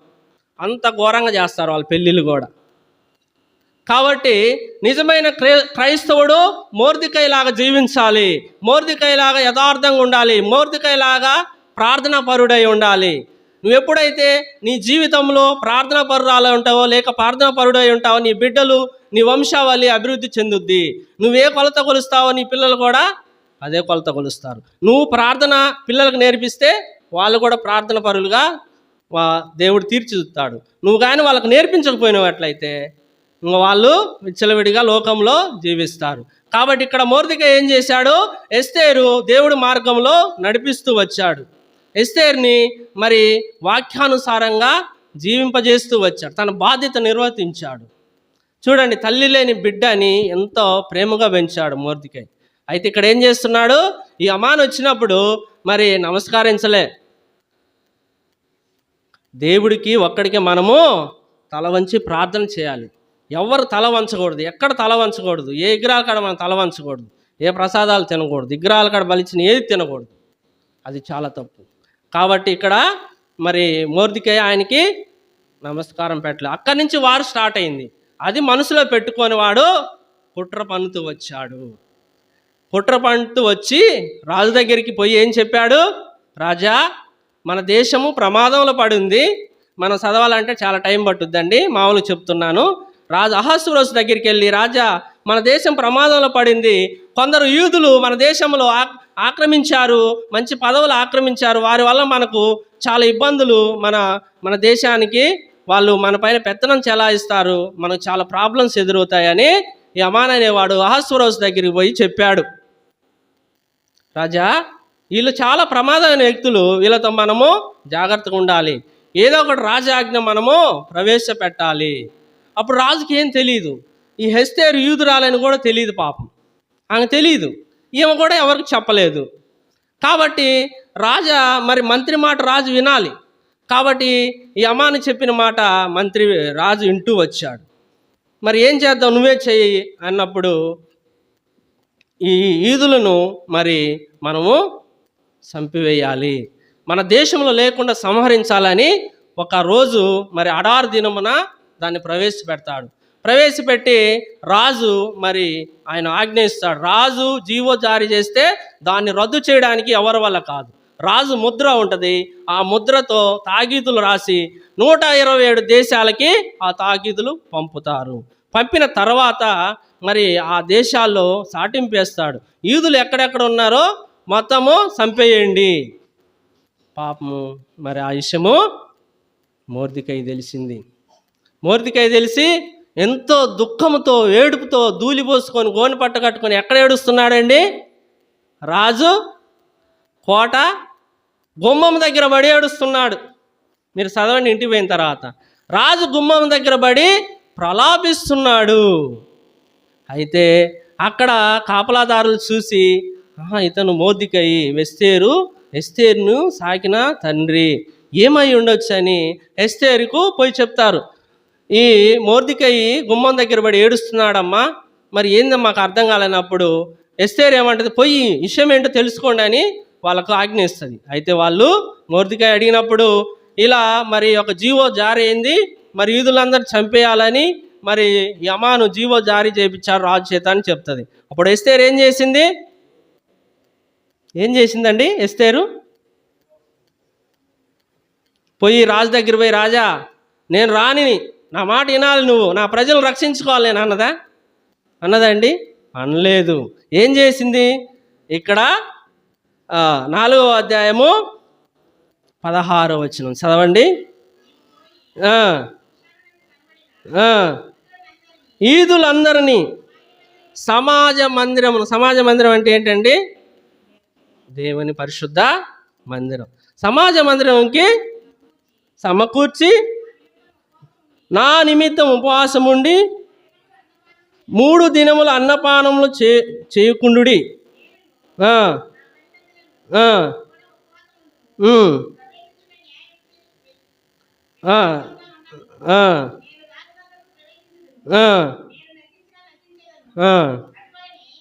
అంత ఘోరంగా చేస్తారు వాళ్ళ పెళ్ళిళ్ళు కూడా. కాబట్టి నిజమైన క్రైస్తవుడు మొర్దెకైలాగా జీవించాలి, మొర్దెకైలాగా యథార్థంగా ఉండాలి, మొర్దెకైలాగా ప్రార్థనా పరుడై ఉండాలి. నువ్వు ఎప్పుడైతే నీ జీవితంలో ప్రార్థనా పరురాలు ఉంటావో, లేక ప్రార్థనా పరుడై ఉంటావో, నీ బిడ్డలు, నీ వంశావళి అభివృద్ధి చెందుద్ది. నువ్వే కొలత కొలుస్తావో నీ పిల్లలు కూడా అదే కొలత కొలుస్తారు. నువ్వు ప్రార్థన పిల్లలకు నేర్పిస్తే వాళ్ళు కూడా ప్రార్థన పరులుగా దేవుడు తీర్చిదిద్దుతాడు. నువ్వు కానీ వాళ్ళకు నేర్పించకపోయినట్లయితే వాళ్ళు విచ్చలవిడిగా లోకంలో జీవిస్తారు. కాబట్టి ఇక్కడ మొర్దెకై ఏం చేశాడు, ఎస్తేరు దేవుడి మార్గంలో నడిపిస్తూ వచ్చాడు. ఎస్తేర్ని మరి వాక్యానుసారంగా జీవింపజేస్తూ వచ్చాడు, తన బాధ్యత నిర్వర్తించాడు. చూడండి, తల్లి లేని బిడ్డని ఎంతో ప్రేమగా పెంచాడు మొర్దెకై. అయితే ఇక్కడ ఏం చేస్తున్నాడు, ఈ అమాను వచ్చినప్పుడు మరి నమస్కరించలే. దేవుడికి ఒక్కడికి మనము తల వంచి ప్రార్థన చేయాలి. ఎవరు తల వంచకూడదు, ఎక్కడ తల వంచకూడదు, ఏ విగ్రహాల కాడ మనం తల వంచకూడదు, ఏ ప్రసాదాలు తినకూడదు, విగ్రహాల కాడ బలిచిన ఏది తినకూడదు, అది చాలా తప్పు. కాబట్టి ఇక్కడ మరి మొర్దెకై ఆయనకి నమస్కారం పెట్టలే. అక్కడి నుంచి వారు స్టార్ట్ అయింది. అది మనసులో పెట్టుకొని వాడు కుట్ర పన్నుతూ వచ్చాడు. కుట్ర పన్నుతూ వచ్చి రాజు దగ్గరికి పోయి ఏం చెప్పాడు, రాజా మన దేశము ప్రమాదంలో పడింది. మనం చదవాలంటే చాలా టైం పట్టుద్దండి, మామూలుగా చెప్తున్నాను. రాజు అహస్వేరోషు దగ్గరికి వెళ్ళి, రాజా మన దేశం ప్రమాదంలో పడింది, కొందరు యూదులు మన దేశంలో ఆక్రమించారు, మంచి పదవులు ఆక్రమించారు, వారి వల్ల మనకు చాలా ఇబ్బందులు, మన దేశానికి వాళ్ళు మన పైన పెత్తనం చెలాయిస్తారు, మనకు చాలా ప్రాబ్లమ్స్ ఎదురవుతాయని ఈ అమాన్ అనేవాడు అహస్వేరోషు దగ్గరికి పోయి చెప్పాడు. రాజా వీళ్ళు చాలా ప్రమాదమైన వ్యక్తులు, వీళ్ళతో మనము జాగ్రత్తగా ఉండాలి, ఏదో ఒకటి రాజాజ్ఞ మనము ప్రవేశపెట్టాలి. అప్పుడు రాజుకి ఏం తెలియదు, ఈ ఎస్తేరు యూదురాలని కూడా తెలియదు, పాపం ఆమె తెలియదు, ఈమె కూడా ఎవరికి చెప్పలేదు. కాబట్టి మరి మంత్రి మాట రాజు వినాలి. కాబట్టి ఈ అమాను చెప్పిన మాట రాజు వింటూ వచ్చాడు. మరి ఏం చేద్దాం, నువ్వే చెయ్యి అన్నప్పుడు ఈ యూదులను మరి మనము చంపివేయాలి, మన దేశంలో లేకుండా సంహరించాలని ఒక రోజు మరి అడారు దినమున దాన్ని ప్రవేశపెట్టి రాజు మరి ఆయన ఆజ్ఞయిస్తాడు. రాజు జీవో జారీ చేస్తే దాన్ని రద్దు చేయడానికి ఎవరి వల్ల కాదు. రాజు ముద్ర ఉంటుంది, ఆ ముద్రతో తాకీదులు రాసి 127 దేశాలకి ఆ తాకీదులు పంపుతారు. పంపిన తర్వాత మరి ఆ దేశాల్లో సాటింపేస్తాడు. యూదులు ఎక్కడెక్కడ ఉన్నారో మొత్తము చంపేయండి. పాపము మరి ఆ విషయము మొర్దెకై తెలిసింది. మొర్దెకై తెలిసి ఎంతో దుఃఖంతో ఏడుపుతో ధూళి పోసుకొని గోని పట్ట కట్టుకొని ఎక్కడ ఏడుస్తున్నాడండి, రాజు కోట గుమ్మం దగ్గర పడి ఏడుస్తున్నాడు. మీరు చదవండి ఇంటికి పోయిన తర్వాత. రాజు గుమ్మం దగ్గర పడి ప్రలాపిస్తున్నాడు. అయితే అక్కడ కాపలాదారులు చూసి, ఇతను మొర్దెకై ఎస్తేరును సాకిన తండ్రి, ఏమై ఉండొచ్చు అని ఎస్తేరుకు పోయి చెప్తారు. ఈ మొర్దెకై గుమ్మం దగ్గర పడి ఏడుస్తున్నాడమ్మా, మరి ఏందమ్మా మాకు అర్థం కాలేనప్పుడు ఎస్తేరు ఏమంటుంది, పోయి విషయం ఏంటో తెలుసుకోండి అని వాళ్ళకు ఆజ్ఞయిస్తుంది. అయితే వాళ్ళు మొర్దెకై అడిగినప్పుడు ఇలా మరి ఒక జీవో జారీ అయింది, మరి యూదులందరూ చంపేయాలని మరి అమాను జీవో జారీ చేయించారు రాజు చేత అని చెప్తుంది. అప్పుడు ఎస్తేరు ఏం చేసిందండి, ఎస్తేరు పోయి రాజు దగ్గర పోయి, రాజా నేను రానిని, నా మాట వినాలి, నువ్వు నా ప్రజలను రక్షించుకోవాలి నేను అన్నదండి? అనలేదు. ఏం చేసింది, ఇక్కడ 4వ అధ్యాయము 16వ వచనం చదవండి. యూదులందరినీ సమాజ మందిరం అంటే ఏంటండి, దేవుని పరిశుద్ధ మందిరం. సమాజ మందిరంకి సమకూర్చి నా నిమిత్తం ఉపవాసం ఉండి 3 దినములు అన్నపానములు చేయకుండుడి. ఆ, ఆ, ఉమ్, ఆ, ఆ, ఆ, ఆ,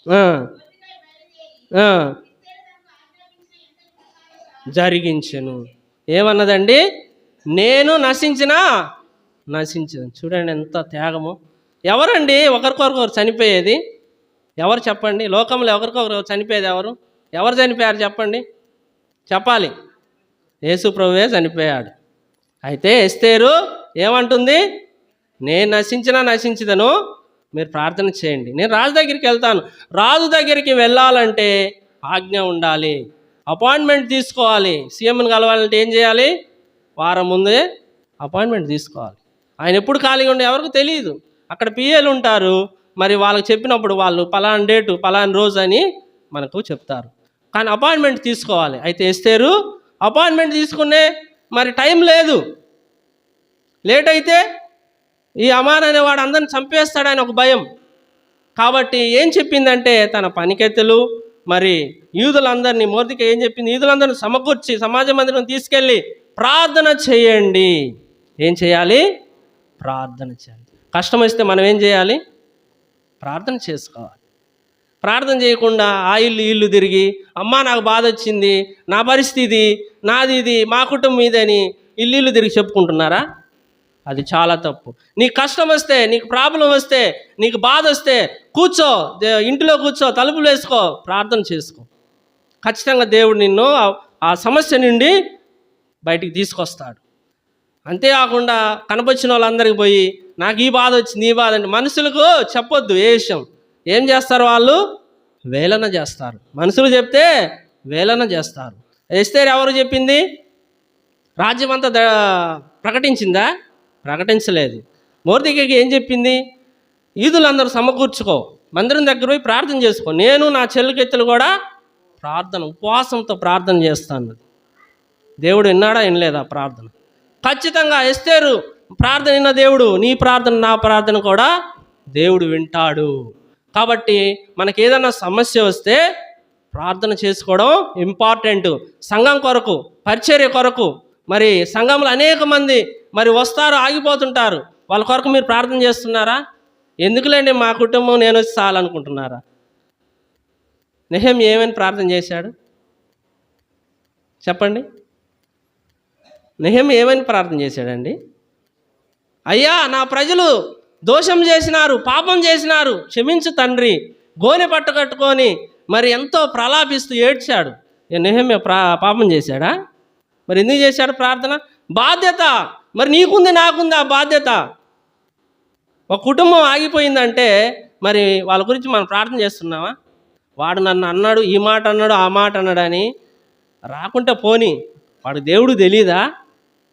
ఆ, ఆ, జరిగించెను. ఏమన్నదండి? నేను నశించను. చూడండి ఎంత త్యాగము. ఎవరండి ఒకరికొకరు చనిపోయేది? ఎవరు చెప్పండి? లోకంలో ఒకరికొకరు చనిపోయేది ఎవరు? ఎవరు చనిపోయారు చెప్పండి? చెప్పాలి. యేసు ప్రభువే చనిపోయాడు. అయితే ఎస్తేరు ఏమంటుంది? నేను నశించదను, మీరు ప్రార్థన చేయండి. నేను రాజు దగ్గరికి వెళ్తాను. రాజు దగ్గరికి వెళ్ళాలంటే ఆజ్ఞ ఉండాలి, అపాయింట్మెంట్ తీసుకోవాలి. సీఎంని కలవాలంటే ఏం చేయాలి? వారం ముందే అపాయింట్మెంట్ తీసుకోవాలి. ఆయన ఎప్పుడు ఖాళీగా ఉండే ఎవరికి తెలియదు. అక్కడ పిఏలు ఉంటారు, మరి వాళ్ళకి చెప్పినప్పుడు వాళ్ళు పలానా డేటు పలానా రోజు అని మనకు చెప్తారు. కానీ అపాయింట్మెంట్ తీసుకోవాలి. అయితే ఎస్తేరు అపాయింట్మెంట్ తీసుకునే మరి టైం లేదు. లేట్ అయితే ఈ అమాన్ అనేవాడు అందరిని చంపేస్తాడని ఒక భయం. కాబట్టి ఏం చెప్పిందంటే తన పనికెత్తెలు మరి యూదులందరినీ, మొర్దెకై ఏం చెప్పింది? యూదులందరినీ సమకూర్చి సమాజ మందిరం తీసుకెళ్ళి ప్రార్థన చేయండి. ఏం చేయాలి? ప్రార్థన చేయాలి. కష్టం వస్తే మనం ఏం చేయాలి? ప్రార్థన చేసుకోవాలి. ప్రార్థన చేయకుండా ఆ ఇల్లు తిరిగి, అమ్మా నాకు బాధ వచ్చింది, నా పరిస్థితి నాది, ఇది మా కుటుంబం ఇదని ఇల్లు తిరిగి చెప్పుకుంటున్నారా? అది చాలా తప్పు. నీకు కష్టం వస్తే, నీకు ప్రాబ్లం వస్తే, నీకు బాధ వస్తే కూర్చో, ఇంటిలో కూర్చో, తలుపులు వేసుకో, ప్రార్థన చేసుకో. ఖచ్చితంగా దేవుడు నిన్ను ఆ సమస్య నుండి బయటికి తీసుకొస్తాడు. అంతేకాకుండా కనపచ్చిన వాళ్ళందరికీ పోయి నాకు ఈ బాధ వచ్చింది, ఈ బాధ అంటే మనుషులకు చెప్పొద్దు ఏ విషయం. ఏం చేస్తారు వాళ్ళు? వేలన చేస్తారు. మనుషులు చెప్తే వేలన చేస్తారు. ఎస్తేరు ఎవరు చెప్పింది? రాజ్యం అంతా ప్రకటించిందా? ప్రకటించలేదు. మొర్దెకైకి ఏం చెప్పింది? యూదులందరూ సమకూర్చుకో, మందిరం దగ్గర పోయి ప్రార్థన చేసుకో, నేను నా చెల్లికెత్తులు కూడా ప్రార్థన ఉపవాసంతో ప్రార్థన చేస్తాను. దేవుడు విన్నాడా వినలేదా ప్రార్థన? ఖచ్చితంగా ఎస్తేరు ప్రార్థన విన్న దేవుడు నీ ప్రార్థన నా ప్రార్థన కూడా దేవుడు వింటాడు. కాబట్టి మనకి ఏదైనా సమస్య వస్తే ప్రార్థన చేసుకోవడం ఇంపార్టెంట్. సంఘం కొరకు, పరిచర్య కొరకు, మరి సంఘంలో అనేక మంది మరి వస్తారు, ఆగిపోతుంటారు. వాళ్ళ కొరకు మీరు ప్రార్థన చేస్తున్నారా? ఎందుకులేండి మా కుటుంబం నేను వచ్చి చాలనుకుంటున్నారా? నెహెమ్యా ఏమని ప్రార్థన చేశాడు చెప్పండి? నెహెమ్యా ఏమని ప్రార్థన చేశాడండి? అయ్యా నా ప్రజలు దోషం చేసినారు, పాపం చేసినారు, క్షమించు తండ్రి. గోనె పట్టు కట్టుకొని మరి ఎంతో ప్రలాపిస్తూ ఏడ్చాడు. నెహెమ్యా పాపం చేశాడా? మరి ఎందుకు చేశాడు ప్రార్థన? బాధ్యత. మరి నీకుంది నాకుంది ఆ బాధ్యత. ఒక కుటుంబం ఆగిపోయిందంటే మరి వాళ్ళ గురించి మనం ప్రార్థన చేస్తున్నావా? వాడు నన్ను అన్నాడు, ఈ మాట అన్నాడు, ఆ మాట అన్నాడు అని రాకుంటే పోని. వాడు దేవుడు తెలీదా?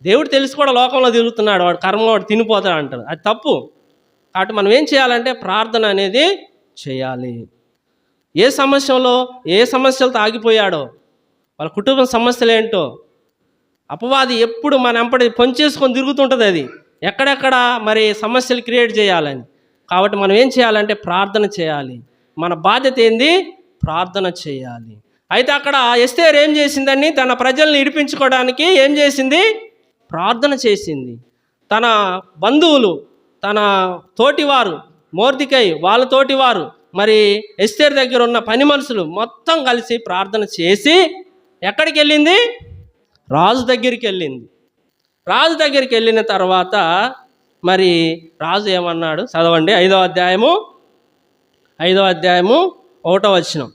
దేవుడు తెలిసి కూడా లోకంలో తిరుగుతున్నాడు, వాడు కర్మ వాడు తినిపోతాడు అంటారు. అది తప్పు. కాబట్టి మనం ఏం చేయాలంటే ప్రార్థన అనేది చేయాలి. ఏ సమస్యలతో ఆగిపోయాడో, వాళ్ళ కుటుంబ సమస్యలు ఏంటో, అపవాది ఎప్పుడు మన వెంపడి పొంచేసుకొని తిరుగుతుంటుంది. అది ఎక్కడెక్కడ మరి సమస్యలు క్రియేట్ చేయాలని. కాబట్టి మనం ఏం చేయాలంటే ప్రార్థన చేయాలి. మన బాధ్యత ఏంది? ప్రార్థన చేయాలి. అయితే అక్కడ ఎస్తేర్ ఏం చేసిందని తన ప్రజల్ని ఇడిపించుకోవడానికి ఏం చేసింది? ప్రార్థన చేసింది. తన బంధువులు, తన తోటివారు మొర్దెకై వాళ్ళ తోటివారు, మరి ఎస్తేర్ దగ్గర ఉన్న పని మనుషులు మొత్తం కలిసి ప్రార్థన చేసి ఎక్కడికి వెళ్ళింది? రాజు దగ్గరికి వెళ్ళింది. రాజు దగ్గరికి వెళ్ళిన తర్వాత మరి రాజు ఏమన్నాడు చదవండి. 5వ అధ్యాయము 1వ వచనం.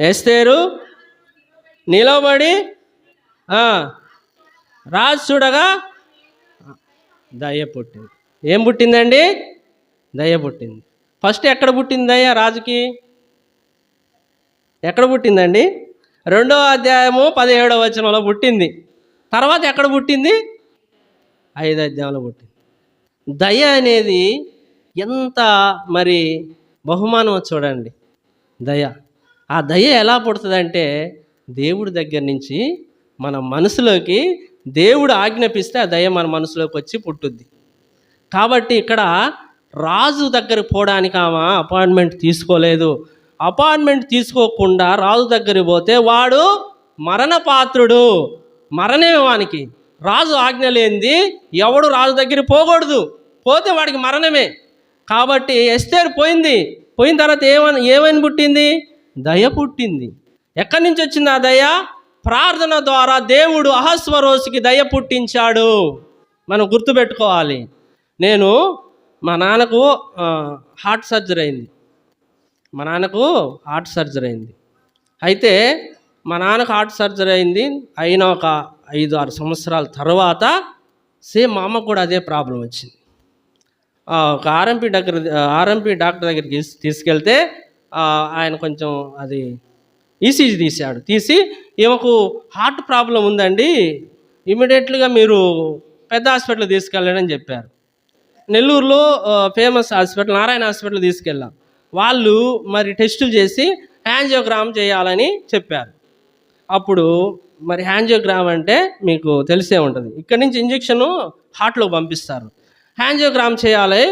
ఎస్తేరు నిలబడి రాజు చూడగా దయ పుట్టింది. ఏం పుట్టిందండి? దయ పుట్టింది. ఫస్ట్ ఎక్కడ పుట్టింది దయ రాజుకి? ఎక్కడ పుట్టిందండి? 2వ అధ్యాయము 17వ వచనంలో పుట్టింది. తర్వాత ఎక్కడ పుట్టింది? 5వ అధ్యాయంలో పుట్టింది. దయ అనేది ఎంత మరి బహుమానమో చూడండి. దయ. ఆ దయ ఎలా పుడుతుందంటే దేవుడి దగ్గర నుంచి మన మనసులోకి దేవుడు ఆజ్ఞాపిస్తే ఆ దయ మన మనసులోకి వచ్చి పుట్టుద్ది. కాబట్టి ఇక్కడ రాజు దగ్గరికి పోవడానికి ఆమె అపాయింట్మెంట్ తీసుకోలేదు. అపాయింట్మెంట్ తీసుకోకుండా రాజు దగ్గరికి పోతే వాడు మరణపాత్రుడు, మరణమే వానికి. రాజు ఆజ్ఞ లేనిది ఎవడు రాజు దగ్గరికి పోకూడదు, పోతే వాడికి మరణమే. కాబట్టి ఎస్తేరు పోయింది. పోయిన తర్వాత ఏమని పుట్టింది? దయ పుట్టింది. ఎక్కడి నుంచి వచ్చింది ఆ దయ? ప్రార్థన ద్వారా దేవుడు అహస్వరోసుకి దయ పుట్టించాడు. మనం గుర్తుపెట్టుకోవాలి. మా నాన్నకు హార్ట్ సర్జరీ అయింది. అయితే మా నాన్నకు హార్ట్ సర్జరీ అయింది. అయిన ఒక 5-6 సంవత్సరాల తర్వాత సేమ్ మా అమ్మకు కూడా అదే ప్రాబ్లం వచ్చింది. ఒక ఆర్ఎంపీ డాక్టర్ దగ్గరికి తీసుకెళ్తే ఆయన కొంచెం అది ఈసీజీ తీసి ఈమెకు హార్ట్ ప్రాబ్లం ఉందండి, ఇమీడియట్లీగా మీరు పెద్ద హాస్పిటల్ తీసుకెళ్ళండి అని చెప్పారు. నెల్లూరులో ఫేమస్ హాస్పిటల్ నారాయణ హాస్పిటల్ తీసుకెళ్ళాం. వాళ్ళు మరి టెస్టులు చేసి యాంజియోగ్రామ్ చేయాలని చెప్పారు. అప్పుడు మరి యాంజియోగ్రామ్ అంటే మీకు తెలిసే ఉంటుంది. ఇక్కడి నుంచి ఇంజెక్షను హార్ట్లో పంపిస్తారు. యాంజియోగ్రామ్ చేయాలి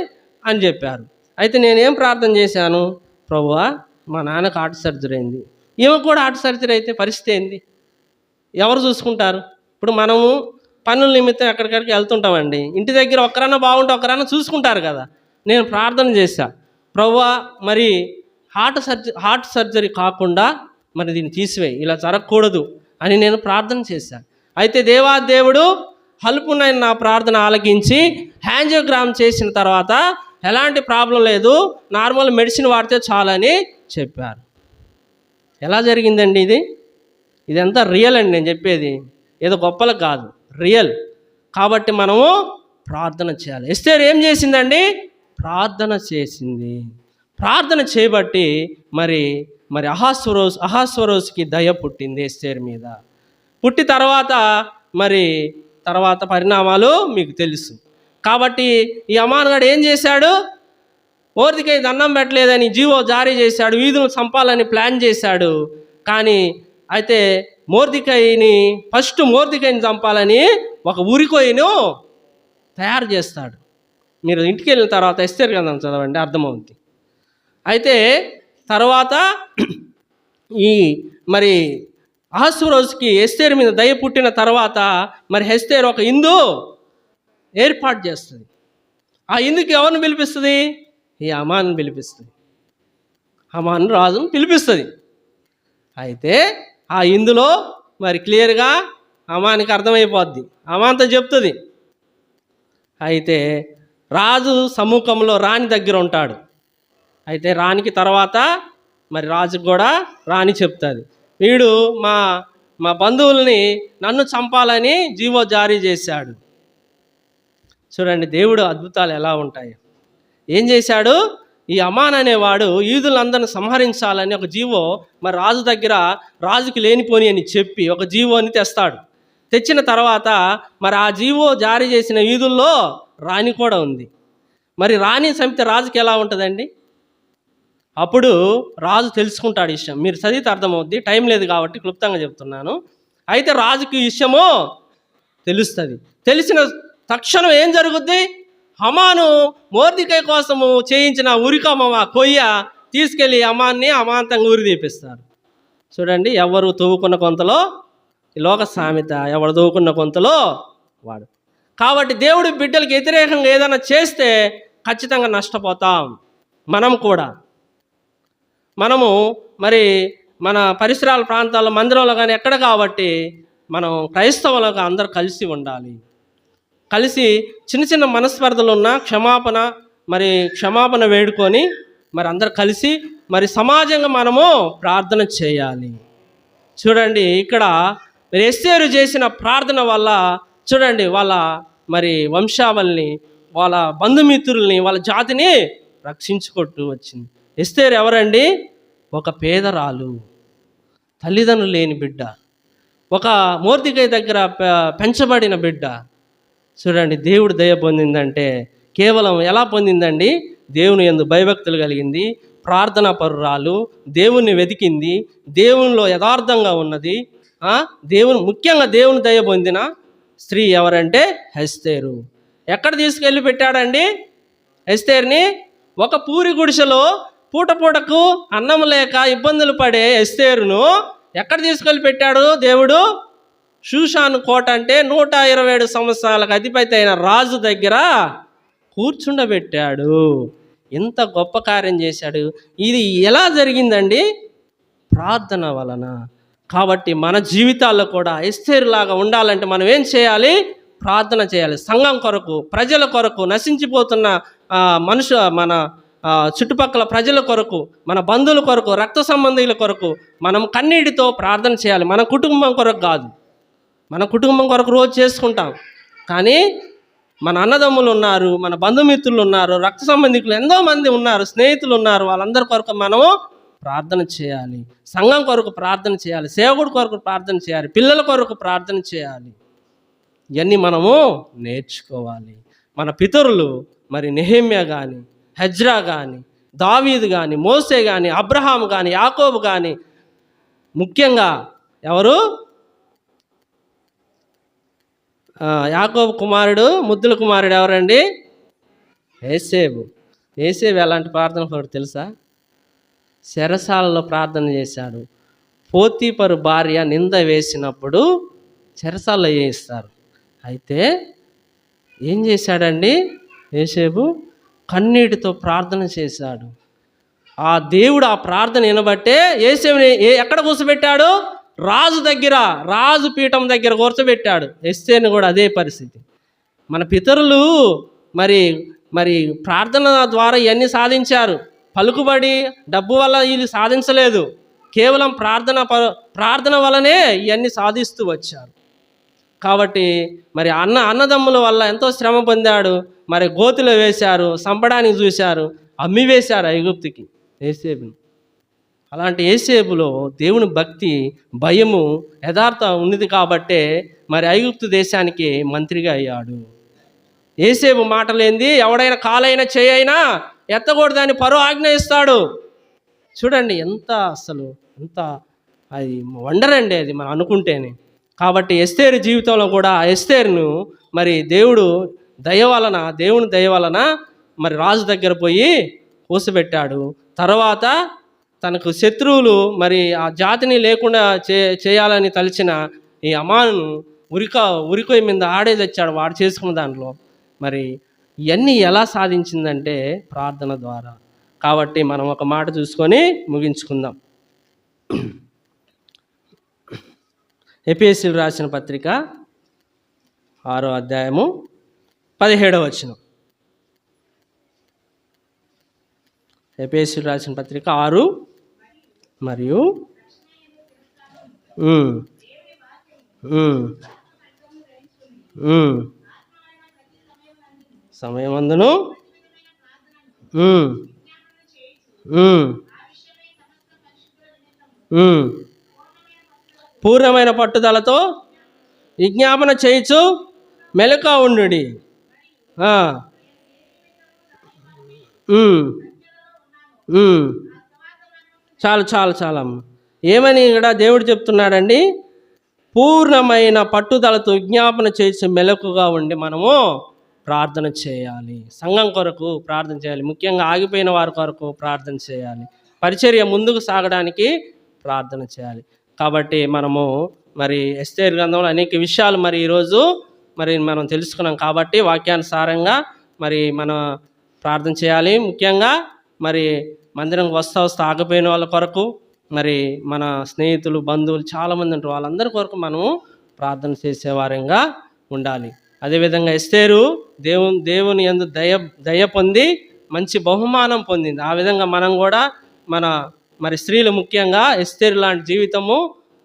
అని చెప్పారు. అయితే నేనేం ప్రార్థన చేశాను, ప్రభువా మా నాన్నకు హార్ట్ సర్జరీ అయింది, ఈమెకు కూడా హార్ట్ సర్జరీ అయితే పరిస్థితి ఏంది, ఎవరు చూసుకుంటారు? ఇప్పుడు మనము పనుల నిమిత్తం ఎక్కడికక్కడికి వెళ్తుంటామండి. ఇంటి దగ్గర ఒక్కరన్నా బాగుంటే ఒక్కరన్నా చూసుకుంటారు కదా. నేను ప్రార్థన చేశా, ప్రభువా మరి హార్ట్ సర్జరీ కాకుండా మరి దీన్ని తీసివేయి, ఇలా జరగకూడదు అని నేను ప్రార్థన చేశాను. అయితే దేవుడు హల్పునైన నా ప్రార్థన ఆలకించి యాంజియోగ్రామ్ చేసిన తర్వాత ఎలాంటి ప్రాబ్లం లేదు, నార్మల్ మెడిసిన్ వాడితే చాలని చెప్పారు. ఎలా జరిగిందండి ఇదంతా రియల్ అండి నేను చెప్పేది, ఏదో గొప్పలకు కాదు, రియల్. కాబట్టి మనము ప్రార్థన చేయాలి. ఎస్తేరు ఏం చేసిందండి? ప్రార్థన చేసింది. ప్రార్థన చేయబట్టి మరి అహాస్వరోసుకి దయ పుట్టింది ఎస్తేరు మీద. పుట్టి తర్వాత పరిణామాలు మీకు తెలుసు. కాబట్టి ఈ అమానుగాడు ఏం చేశాడు? మొర్దెకై దండం పెట్టలేదని జీవో జారీ చేశాడు, వీధులను చంపాలని ప్లాన్ చేశాడు. కానీ అయితే మొర్దెకైని చంపాలని ఒక ఉరికొయ్యను తయారు చేస్తాడు. మీరు ఇంటికి వెళ్ళిన తర్వాత ఎస్తేరు గ్రంథం చదవండి, అర్థమవుతుంది. అయితే తర్వాత ఈ మరి అహస్వరోసుకి ఎస్తేరు మీద దయ పుట్టిన తర్వాత మరి ఎస్తేరు ఒక ఇందు ఏర్పాటు చేస్తుంది. ఆ ఇందుకి ఎవరిని పిలిపిస్తుంది? ఈ అమాను పిలిపిస్తుంది. అమాను రాజును పిలిపిస్తుంది. అయితే ఆ ఇందులో మరి క్లియర్గా అమానికి అర్థమైపోద్ది, అమాంతో చెప్తుంది. అయితే రాజు సముఖంలో రాణి దగ్గర ఉంటాడు. అయితే రాణికి తర్వాత మరి రాజుకు కూడా రాణి చెప్తుంది, వీడు మా బంధువుల్ని నన్ను చంపాలని జీవో జారీ చేశాడు. చూడండి దేవుడు అద్భుతాలు ఎలా ఉంటాయి. ఏం చేశాడు? ఈ అమాన్ అనేవాడు యూదులందరిని సంహరించాలని ఒక జీవో మరి రాజు దగ్గర రాజుకి లేనిపోని అని చెప్పి ఒక జీవోని తెస్తాడు. తెచ్చిన తర్వాత మరి ఆ జీవో జారీ చేసిన యూదుల్లో రాణి కూడా ఉంది. మరి రాణి చంపితే రాజుకి ఎలా ఉంటుందండి? అప్పుడు రాజు తెలుసుకుంటాడు విషయం. మీరు చదివితే అర్థమవుద్ది, టైం లేదు కాబట్టి క్లుప్తంగా చెప్తున్నాను. అయితే రాజుకి విషయము తెలుస్తుంది. తెలిసిన తక్షణం ఏం జరుగుద్ది? హమాను మొర్దెకై కోసము చేయించిన కొయ్య తీసుకెళ్ళి అమాంతంగా ఊరి తీపిస్తారు. చూడండి, ఎవరు తవ్వుకున్న కొంతలో ఈ లోక సామెత, ఎవరు తవ్వుకున్న కొంతలో వాడు. కాబట్టి దేవుడి బిడ్డలకు వ్యతిరేకంగా ఏదైనా చేస్తే ఖచ్చితంగా నష్టపోతాం. మనము మరి మన పరిసరాల ప్రాంతాల్లో మందిరంలో కానీ ఎక్కడ కాబట్టి మనం క్రైస్తవులుగా అందరూ కలిసి ఉండాలి. కలిసి చిన్న చిన్న మనస్పర్ధలు ఉన్న క్షమాపణ వేడుకొని మరి అందరు కలిసి మరి సమాజంగా మనము ప్రార్థన చేయాలి. చూడండి, ఇక్కడ మరి ఎస్తేరు చేసిన ప్రార్థన వల్ల చూడండి వాళ్ళ మరి వంశావళిని, వాళ్ళ బంధుమిత్రుల్ని, వాళ్ళ జాతిని రక్షించుకుంటూ వచ్చింది. ఎస్తేరు ఎవరండి? ఒక పేదరాలు, తల్లిదండ్రులు లేని బిడ్డ, ఒక మొర్దెకై దగ్గర పెంచబడిన బిడ్డ. చూడండి దేవుడు దయ పొందిందంటే కేవలం ఎలా పొందిందండి? దేవుని యందు భయభక్తులు కలిగింది, ప్రార్థనా పరురాలు, దేవుణ్ణి వెతికింది, దేవునిలో యథార్థంగా ఉన్నది. ముఖ్యంగా దేవుని దయ పొందిన స్త్రీ ఎవరంటే ఎస్తేరు. ఎక్కడ తీసుకెళ్ళి పెట్టాడండి ఎస్తేర్ని? ఒక పూరి గుడిసెలో పూటకు అన్నం లేక ఇబ్బందులు పడే ఎస్తేరును ఎక్కడ తీసుకెళ్ళి పెట్టాడు దేవుడు? షూషాను కోట అంటే 127 సంవత్సరాలకు అధిపతి అయిన రాజు దగ్గర కూర్చుండబెట్టాడు. ఎంత గొప్ప కార్యం చేశాడు. ఇది ఎలా జరిగిందండి? ప్రార్థన వలన. కాబట్టి మన జీవితాల్లో కూడా ఎస్తేరులాగా ఉండాలంటే మనం ఏం చేయాలి? ప్రార్థన చేయాలి. సంఘం కొరకు, ప్రజల కొరకు, నశించిపోతున్న మన చుట్టుపక్కల ప్రజల కొరకు, మన బంధువుల కొరకు, రక్త సంబంధీయుల కొరకు మనం కన్నీటితో ప్రార్థన చేయాలి. మన కుటుంబం కొరకు కాదు. మన కుటుంబం కొరకు రోజు చేసుకుంటాం, కానీ మన అన్నదమ్ములు ఉన్నారు, మన బంధుమిత్రులు ఉన్నారు, రక్త సంబంధికులు ఎంతోమంది ఉన్నారు, స్నేహితులు ఉన్నారు. వాళ్ళందరి కొరకు మనము ప్రార్థన చేయాలి. సంఘం కొరకు ప్రార్థన చేయాలి, సేవకుడి కొరకు ప్రార్థన చేయాలి, పిల్లల కొరకు ప్రార్థన చేయాలి. ఇవన్నీ మనము నేర్చుకోవాలి. మన పితరులు మరి నెహెమ్యా కానీ, హెజ్రా కానీ, దావీదు కానీ, మోసే కానీ, అబ్రహాం కానీ, యాకోబు కానీ, ముఖ్యంగా ఎవరు? యాకోబు కుమారుడు, ముద్దుల కుమారుడు ఎవరండి? యేసేపు. యేసేపు ఎలాంటి ప్రార్థన పరుడు తెలుసా? చెరసాలలో ప్రార్థన చేశాడు. పోతీఫరు భార్య నింద వేసినప్పుడు చెరసాలలో వేయిస్తారు. అయితే ఏం చేశాడండి యేసేపు? కన్నీటితో ప్రార్థన చేశాడు. ఆ దేవుడు ఆ ప్రార్థన వినబట్టే యేసేపుని ఎక్కడ కూర్చోబెట్టాడు? రాజు దగ్గర, రాజు పీఠం దగ్గర కూర్చోబెట్టాడు. ఎస్తేర్ని కూడా అదే పరిస్థితి. మన పితరులు మరి ప్రార్థన ద్వారా ఇవన్నీ సాధించారు. పలుకుబడి, డబ్బు వల్ల ఇది సాధించలేదు. కేవలం ప్రార్థన వల్లనే ఇవన్నీ సాధిస్తూ వచ్చారు. కాబట్టి మరి అన్నదమ్ముల వల్ల ఎంతో శ్రమ పొందాడు. మరి గోతిలో వేశారు, చంపడానికి చూశారు, అమ్మి వేశారు ఐగుప్తుకి యేసేపుని. అలాంటి యేసేపులో దేవుని భక్తి, భయము, యథార్థ ఉన్నది కాబట్టే మరి ఐగుప్తు దేశానికి మంత్రిగా అయ్యాడు. యేసేపు మాటలేంది? ఎవడైనా కాలైనా చేయైనా ఎత్తకూడదని ఫరో ఆజ్ఞ ఇస్తాడు. చూడండి ఎంత అది వండర్ అండి అది మనం అనుకుంటేనే. కాబట్టి ఎస్తేరు జీవితంలో కూడా ఎస్తేరును మరి దేవుని దయ వలన మరి రాజు దగ్గర పోయి కూసబెట్టాడు. తర్వాత తనకు శత్రువులు మరి ఆ జాతిని లేకుండా చేయాలని తలిచిన ఈ అమాను ఉరికొయ్య మీద ఆడే తెచ్చాడు వాడు చేసుకున్న దాంట్లో. మరి ఇవన్నీ ఎలా సాధించిందంటే ప్రార్థన ద్వారా. కాబట్టి మనం ఒక మాట చూసుకొని ముగించుకుందాం. ఎఫెసీయులకు రాసిన పత్రిక 6వ అధ్యాయము 17వ వచనం. ఎఫెసీయులకు రాసిన పత్రిక 6 మరియు సమయమందును పూర్ణమైన పట్టుదలతో విజ్ఞాపన చేయించు మెలకువ ఉండుడి. చాలా ఏమని ఇక్కడ దేవుడు చెప్తున్నాడండి? పూర్ణమైన పట్టుదలతో విజ్ఞాపన చేసి మెలకుగా ఉండి మనము ప్రార్థన చేయాలి. సంఘం కొరకు ప్రార్థన చేయాలి. ముఖ్యంగా ఆగిపోయిన వారి కొరకు ప్రార్థన చేయాలి. పరిచర్య ముందుకు సాగడానికి ప్రార్థన చేయాలి. కాబట్టి మనము మరి ఎస్తేరు గ్రంథంలో అనేక విషయాలు మరి ఈరోజు మరి మనం తెలుసుకున్నాం. కాబట్టి వాక్యానుసారంగా మరి మనం ప్రార్థన చేయాలి. ముఖ్యంగా మరి మందిరం వస్తా ఆగిపోయిన వాళ్ళ కొరకు, మరి మన స్నేహితులు, బంధువులు చాలామంది ఉంటారు, వాళ్ళందరి కొరకు మనము ప్రార్థన చేసేవారంగా ఉండాలి. అదేవిధంగా ఎస్తేరు దేవుని యందు దయ పొంది మంచి బహుమానం పొందింది. ఆ విధంగా మనం కూడా మరి స్త్రీలు ముఖ్యంగా ఎస్తేరు లాంటి జీవితము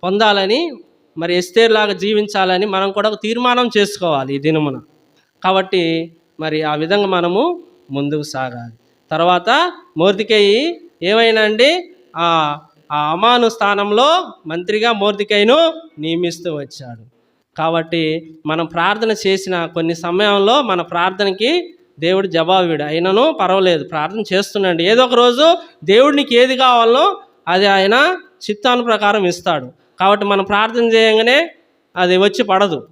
పొందాలని, మరి ఎస్తేరు లాగా జీవించాలని మనం కూడా ఒక తీర్మానం చేసుకోవాలి ఈ దినమున. కాబట్టి మరి ఆ విధంగా మనము ముందుకు సాగాలి. తర్వాత మొర్దెకై ఏమైనా అండి ఆ అమాను స్థానంలో మంత్రిగా మొర్దెకైను నియమిస్తూ వచ్చాడు. కాబట్టి మనం ప్రార్థన చేసిన కొన్ని సమయంలో మన ప్రార్థనకి దేవుడు జవాబుడు. అయినను పర్వాలేదు, ప్రార్థన చేస్తుండండి. ఏదో ఒక రోజు దేవుడు నీకు ఏది కావాలో అది ఆయన చిత్తాను ప్రకారం ఇస్తాడు. కాబట్టి మనం ప్రార్థన చేయగానే అది వచ్చి పడదు.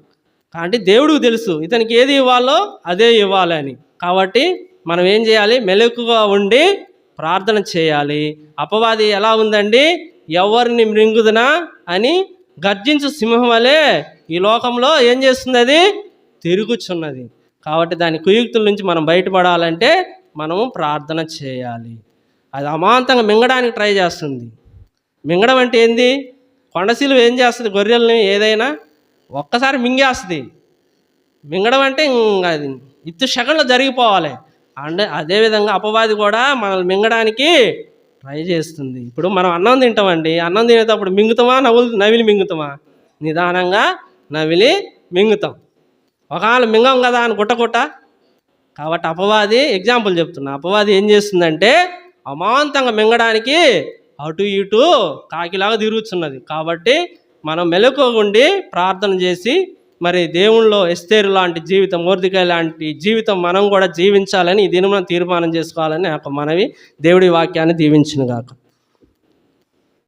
అంటే దేవుడికి తెలుసు ఇతనికి ఏది ఇవ్వాలో అదే ఇవ్వాలని. కాబట్టి మనం ఏం చేయాలి? మెలకుగా ఉండి ప్రార్థన చేయాలి. అపవాది ఎలా ఉందండి? ఎవరిని మృంగుదునా అని గర్జించు సింహం వలె ఈ లోకంలో ఏం చేస్తుంది? అది తిరుగుచున్నది. కాబట్టి దాని కుయుక్తుల నుంచి మనం బయటపడాలంటే మనము ప్రార్థన చేయాలి. అది అమాంతంగా మింగడానికి ట్రై చేస్తుంది. మింగడం అంటే ఏంది? కొండశీలు ఏం చేస్తుంది? గొర్రెల్ని ఏదైనా ఒక్కసారి మింగేస్తుంది. మింగడం అంటే అది ఇత్తు సెకండ్లో జరిగిపోవాలి. అంటే అదేవిధంగా అపవాది కూడా మనల్ని మింగడానికి ట్రై చేస్తుంది. ఇప్పుడు మనం అన్నం తింటామండి. అన్నం తినేటప్పుడు మింగుతామా, నవిలి మింగుతామా? నిదానంగా నవిలి మింగుతాం. ఒకవేళ మింగం కదా అని గుట్ట. కాబట్టి అపవాది, ఎగ్జాంపుల్ చెప్తున్నా, అపవాది ఏం చేస్తుందంటే అమాంతంగా మింగడానికి అటు ఇటు కాకిలాగా తిరుగుతున్నది. కాబట్టి మనం మెలకువగా ఉండి ప్రార్థన చేసి మరి దేవుళ్ళో ఎస్తేరు లాంటి జీవితం, మొర్దెకై లాంటి జీవితం మనం కూడా జీవించాలని ఈ దినమున తీర్మానం చేసుకోవాలని నాకు మనవి. దేవుడి వాక్యాన్ని దీవించును గాక.